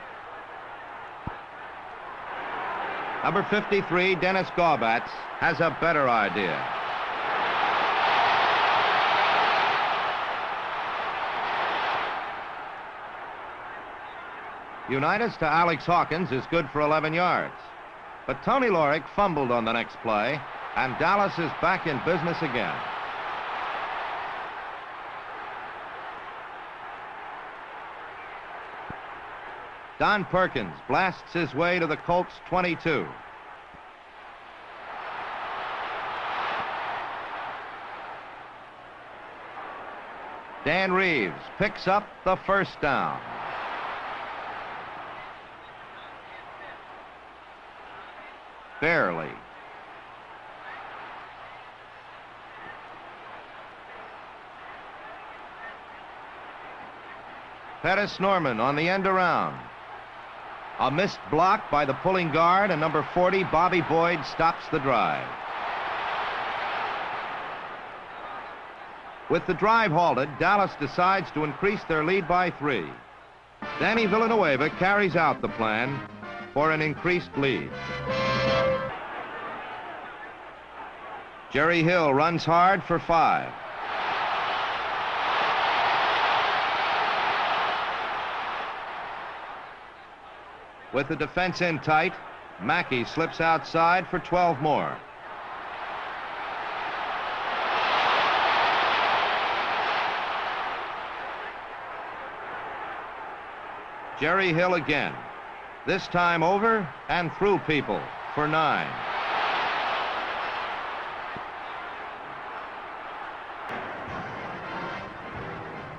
Number 53, Dennis Gaubatz, has a better idea. Unitas to Alex Hawkins is good for 11 yards. But Tony Lorick fumbled on the next play, and Dallas is back in business again. Don Perkins blasts his way to the Colts 22. Dan Reeves picks up the first down. Barely. Pettis Norman on the end around. A missed block by the pulling guard, and number 40, Bobby Boyd, stops the drive. With the drive halted, Dallas decides to increase their lead by 3. Danny Villanueva carries out the plan for an increased lead. Jerry Hill runs hard for 5. With the defense in tight, Mackey slips outside for 12 more. Jerry Hill again. This time over and through people for 9.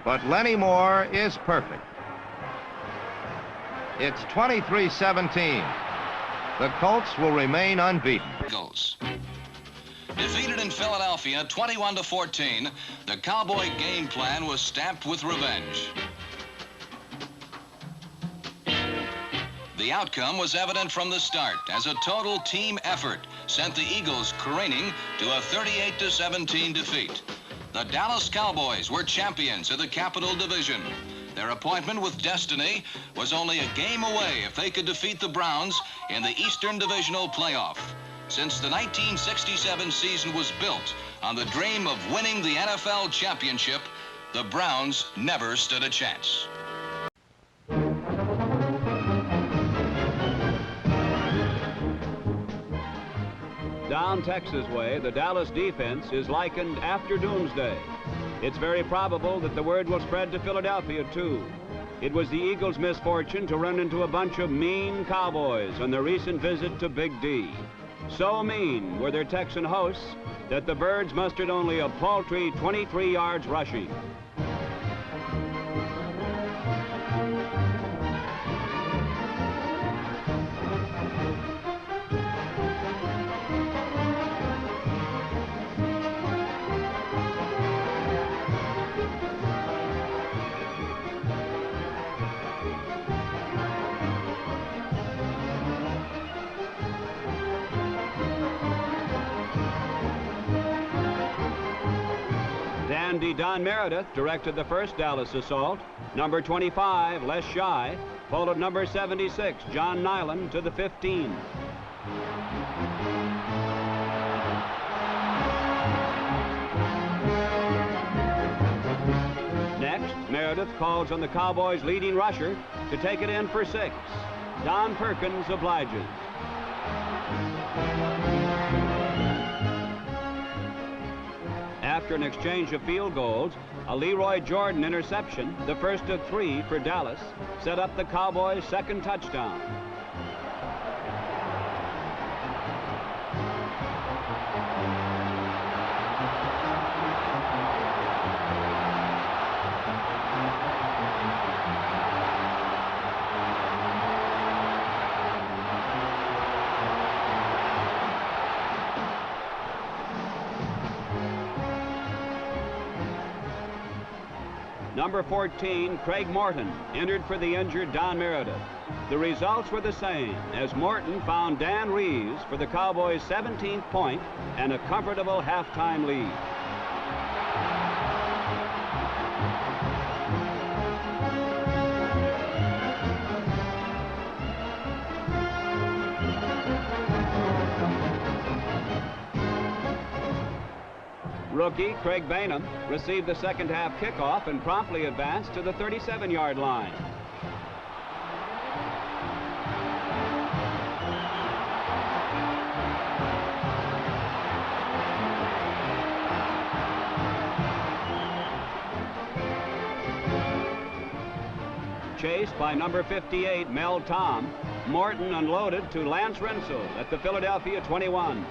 But Lenny Moore is perfect. It's 23-17. The Colts will remain unbeaten. Eagles. Defeated in Philadelphia 21-14, the Cowboy game plan was stamped with revenge. The outcome was evident from the start as a total team effort sent the Eagles careening to a 38-17 defeat. The Dallas Cowboys were champions of the Capital Division. Their appointment with destiny was only a game away if they could defeat the Browns in the Eastern Divisional Playoff. Since the 1967 season was built on the dream of winning the NFL championship, the Browns never stood a chance. Down Texas way, the Dallas defense is likened after doomsday. It's very probable that the word will spread to Philadelphia, too. It was the Eagles' misfortune to run into a bunch of mean Cowboys on their recent visit to Big D. So mean were their Texan hosts that the Birds mustered only a paltry 23 yards rushing. Dandy Don Meredith directed the first Dallas assault. Number 25, Les Shy, followed number 76, John Nyland, to the 15. Next, Meredith calls on the Cowboys' leading rusher to take it in for 6. Don Perkins obliges. After an exchange of field goals, a Leroy Jordan interception, the first of 3 for Dallas, set up the Cowboys' second touchdown. Number 14, Craig Morton, entered for the injured Don Meredith. The results were the same, as Morton found Dan Reeves for the Cowboys' 17th point and a comfortable halftime lead. Rookie Craig Bainham received the second half kickoff and promptly advanced to the 37-yard line. Chased by number 58, Mel Tom, Morton unloaded to Lance Rensel at the Philadelphia 21.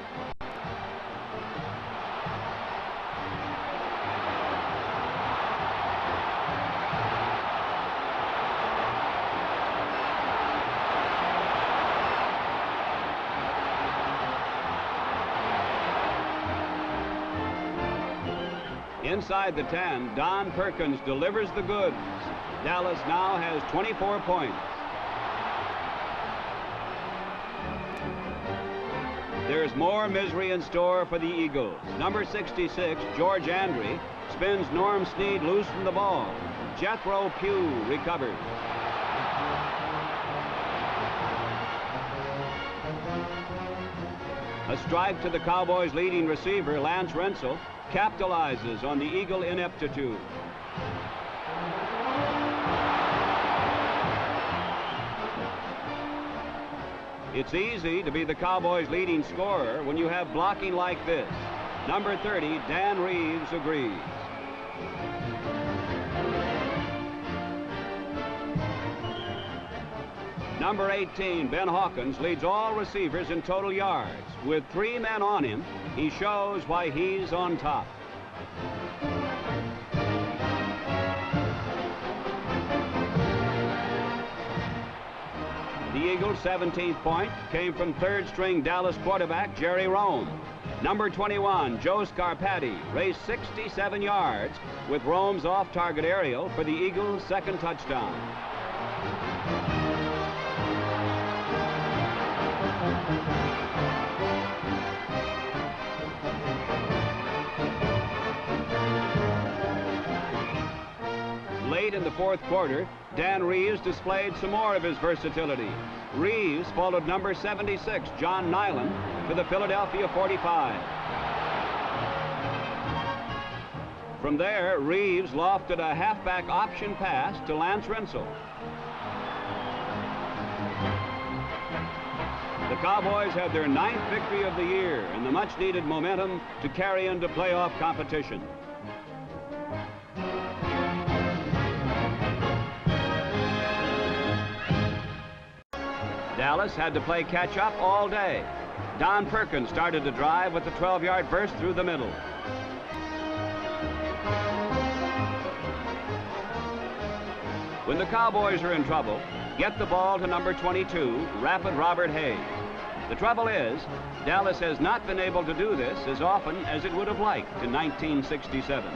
Inside the 10, Don Perkins delivers the goods. Dallas now has 24 points. has more misery in store for the Eagles. Number 66, George Andre, spins Norm Snead loose from the ball. Jethro Pugh recovers. A strike to the Cowboys' leading receiver, Lance Rensel, capitalizes on the Eagle ineptitude. It's easy to be the Cowboys' leading scorer when you have blocking like this. Number 30, Dan Reeves, agrees. Number 18, Ben Hawkins, leads all receivers in total yards. With 3 men on him, he shows why he's on top. The Eagles' 17th point came from third-string Dallas quarterback Jerry Rome. Number 21, Joe Scarpati, raced 67 yards with Rome's off-target aerial for the Eagles' second touchdown. Late in the fourth quarter, Dan Reeves displayed some more of his versatility. Reeves followed number 76, John Nyland, to the Philadelphia 45. From there, Reeves lofted a halfback option pass to Lance Rensel. The Cowboys had their 9th victory of the year and the much-needed momentum to carry into playoff competition. Dallas had to play catch-up all day. Don Perkins started the drive with a 12-yard burst through the middle. When the Cowboys are in trouble, get the ball to number 22, Rapid Robert Hayes. The trouble is, Dallas has not been able to do this as often as it would have liked in 1967.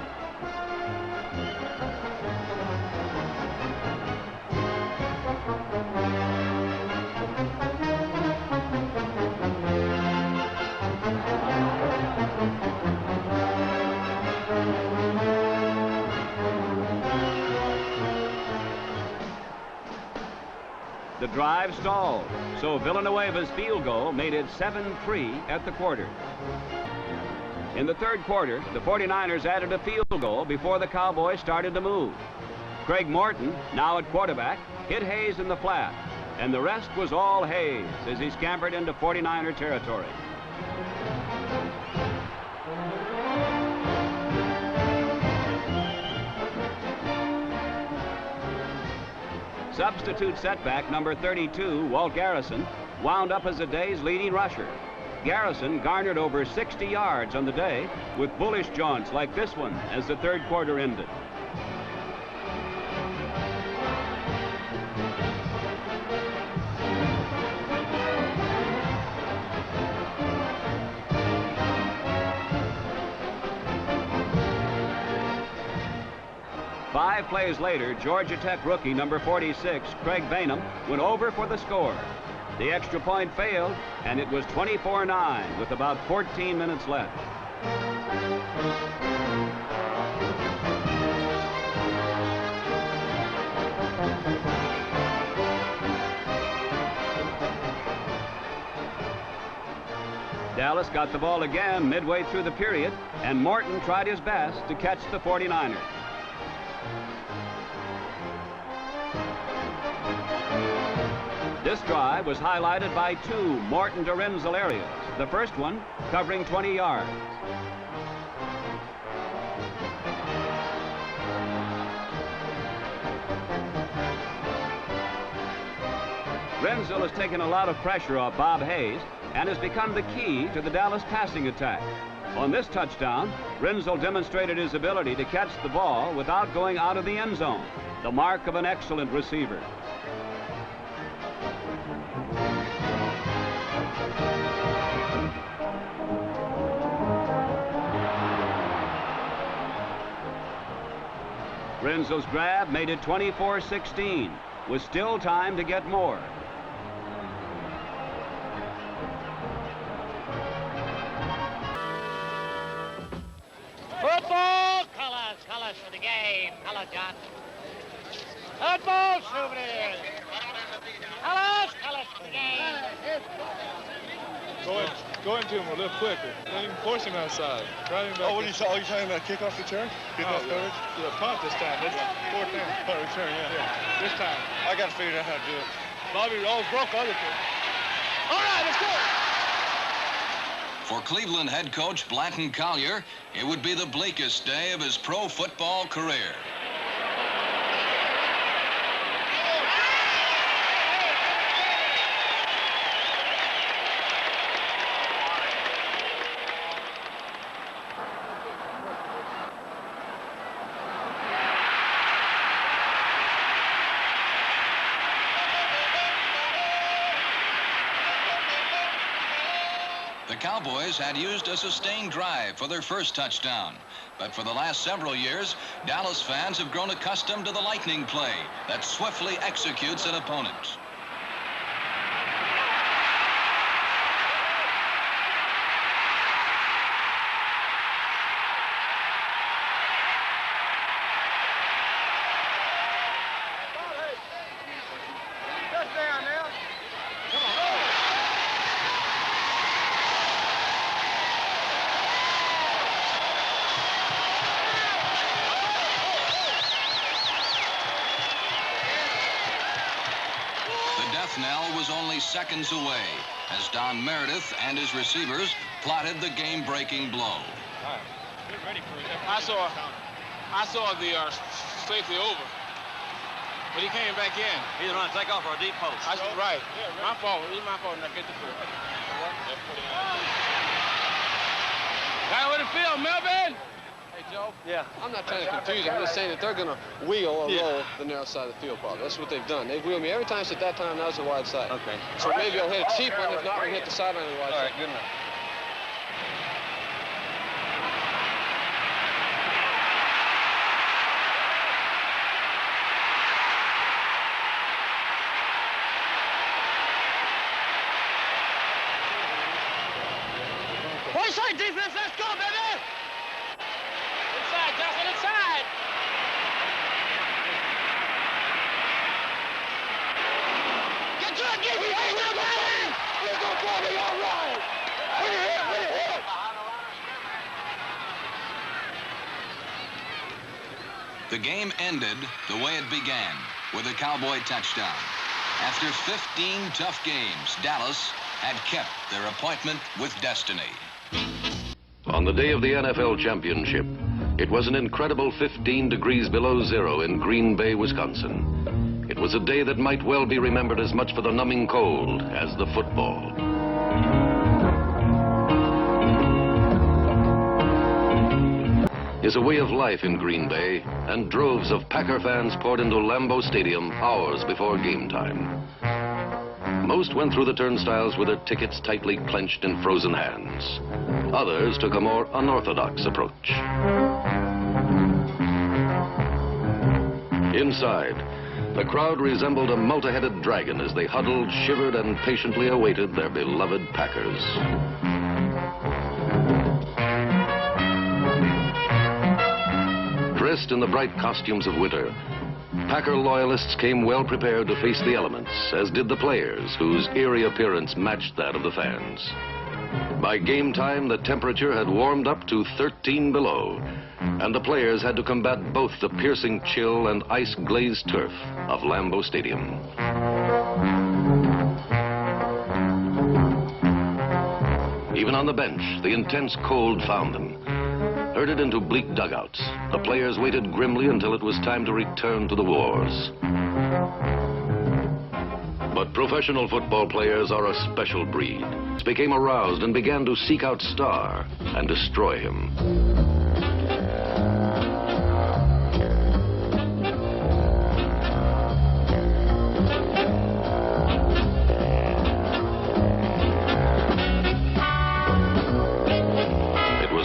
The drive stalled, so Villanueva's field goal made it 7-3 at the quarter. In the third quarter, the 49ers added a field goal before the Cowboys started to move. Craig Morton, now at quarterback, hit Hayes in the flat, and the rest was all Hayes as he scampered into 49er territory. Substitute setback number 32, Walt Garrison, wound up as the day's leading rusher. Garrison garnered over 60 yards on the day with bullish jaunts like this one as the third quarter ended. Five plays later, Georgia Tech rookie number 46, Craig Bainham, went over for the score. The extra point failed, and it was 24-9 with about 14 minutes left. Dallas got the ball again midway through the period, and Morton tried his best to catch the 49ers. This drive was highlighted by two Morton to Renzel areas, the first one covering 20 yards. Renzel has taken a lot of pressure off Bob Hayes and has become the key to the Dallas passing attack. On this touchdown, Renzel demonstrated his ability to catch the ball without going out of the end zone, the mark of an excellent receiver. Renzel's grab made it 24-16, with still time to get more. game. Hello, John. Good ball, souvenirs. Hello, colors to the game. Go into him a little quicker. Don't even force him outside. Drive him back. Oh, what are you talking about? Kickoff return? Kickoff coverage? Yeah, punt this time. That's fourth down. Punt return, yeah. This time. I got to figure out how to do it. Bobby always broke the other two. All right, let's go. For Cleveland head coach Blanton Collier, it would be the bleakest day of his pro football career. The Cowboys had used a sustained drive for their first touchdown. But for the last several years, Dallas fans have grown accustomed to the lightning play that swiftly executes an opponent. Knell was only seconds away as Don Meredith and his receivers plotted the game-breaking blow. Get ready for it. I saw the safety over, but he came back in. Either on a takeoff or a deep post. Right. Yeah, my fault. It's my fault not get the field. Right with the field, Melvin. Hey, Joe. Yeah. I'm not trying to confuse you. I'm just saying that they're going to wheel or roll the narrow side of the field, Bob. That's what they've done. They've wheeled me every time since that time. That was the wide side. Okay. So maybe I'll hit a cheap one. If not, we can hit the sideline of the wide side. All right, good enough. One side defense, let's go, baby! Inside, Johnson, inside! Get to it, get me! Hey, now, man! Let's go, Bobby, all right! Hit it! The game ended the way it began, with a Cowboy touchdown. After 15 tough games, Dallas had kept their appointment with destiny. On the day of the NFL championship, it was an incredible 15 degrees below zero in Green Bay, Wisconsin. It was a day that might well be remembered as much for the numbing cold as the football. Is a way of life in Green Bay, and droves of Packer fans poured into Lambeau Stadium hours before game time. Most went through the turnstiles with their tickets tightly clenched in frozen hands. Others took a more unorthodox approach. Inside, the crowd resembled a multi-headed dragon as they huddled, shivered, and patiently awaited their beloved Packers. Dressed in the bright costumes of winter, Packer loyalists came well prepared to face the elements, as did the players, whose eerie appearance matched that of the fans. By game time, the temperature had warmed up to 13 below, and the players had to combat both the piercing chill and ice-glazed turf of Lambeau Stadium. Even on the bench, the intense cold found them. Herded into bleak dugouts, the players waited grimly until it was time to return to the wars. But professional football players are a special breed. Became aroused and began to seek out Starr and destroy him.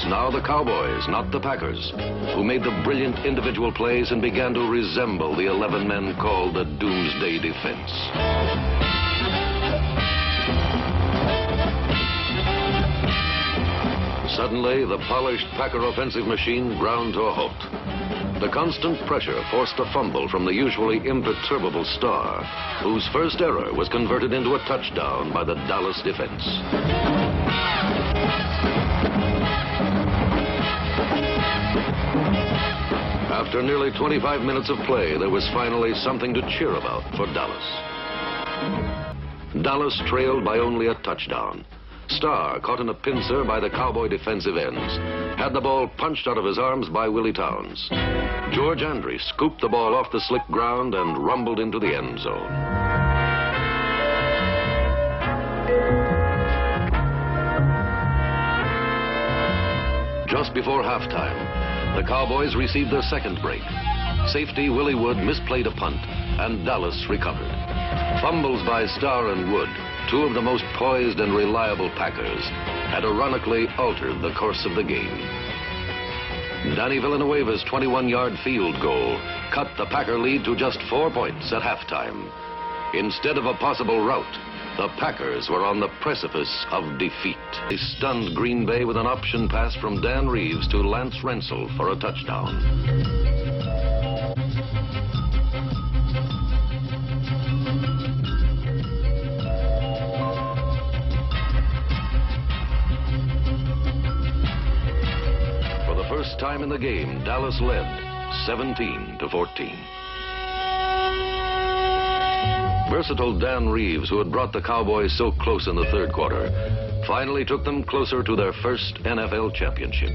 Now the Cowboys, not the Packers, who made the brilliant individual plays and began to resemble the 11 men called the Doomsday Defense. Suddenly, the polished Packer offensive machine ground to a halt. The constant pressure forced a fumble from the usually imperturbable Starr, whose first error was converted into a touchdown by the Dallas defense. After nearly 25 minutes of play, there was finally something to cheer about for Dallas. Dallas trailed by only a touchdown. Starr, caught in a pincer by the Cowboy defensive ends, had the ball punched out of his arms by Willie Towns. George Andre scooped the ball off the slick ground and rumbled into the end zone. Just before halftime, the Cowboys received their second break. Safety Willie Wood misplayed a punt, and Dallas recovered. Fumbles by Starr and Wood, two of the most poised and reliable Packers, had ironically altered the course of the game. Danny Villanueva's 21-yard field goal cut the Packer lead to just 4 points at halftime. Instead of a possible rout, the Packers were on the precipice of defeat. They stunned Green Bay with an option pass from Dan Reeves to Lance Rensel for a touchdown. For the first time in the game, Dallas led 17-14. Versatile Dan Reeves, who had brought the Cowboys so close in the third quarter, finally took them closer to their first NFL championship.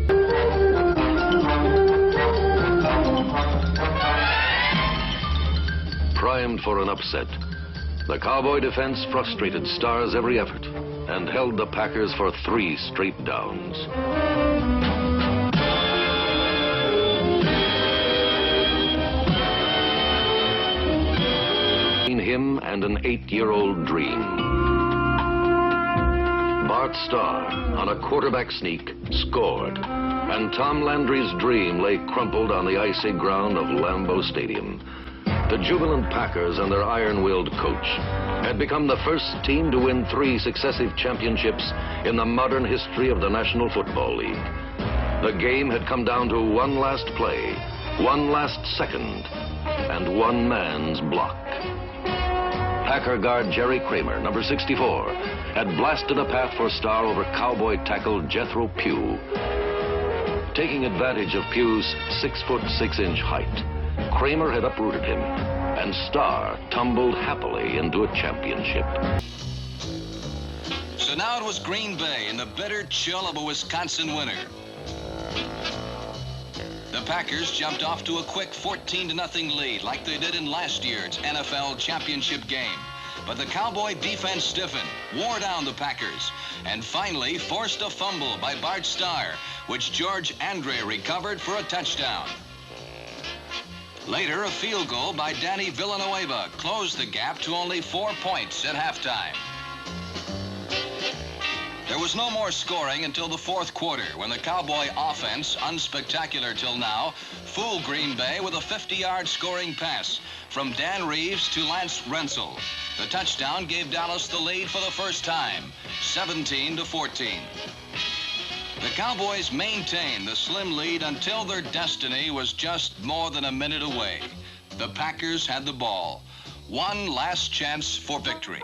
Primed for an upset, the Cowboy defense frustrated Starr's every effort and held the Packers for 3 straight downs. Him and an 8-year-old dream. Bart Starr, on a quarterback sneak, scored, and Tom Landry's dream lay crumpled on the icy ground of Lambeau Stadium. The jubilant Packers and their iron-willed coach had become the first team to win 3 successive championships in the modern history of the National Football League. The game had come down to one last play, one last second, and one man's block. Packer guard Jerry Kramer, number 64, had blasted a path for Starr over Cowboy tackle Jethro Pugh. Taking advantage of Pugh's 6'6" height, Kramer had uprooted him, and Starr tumbled happily into a championship. So now it was Green Bay in the bitter chill of a Wisconsin winter. The Packers jumped off to a quick 14-0 lead like they did in last year's NFL championship game. But the Cowboy defense stiffened, wore down the Packers, and finally forced a fumble by Bart Starr, which George Andre recovered for a touchdown. Later, a field goal by Danny Villanueva closed the gap to only 4 points at halftime. There was no more scoring until the fourth quarter, when the Cowboy offense, unspectacular till now, fooled Green Bay with a 50-yard scoring pass from Dan Reeves to Lance Rensel. The touchdown gave Dallas the lead for the first time, 17-14. The Cowboys maintained the slim lead until their destiny was just more than a minute away. The Packers had the ball. One last chance for victory.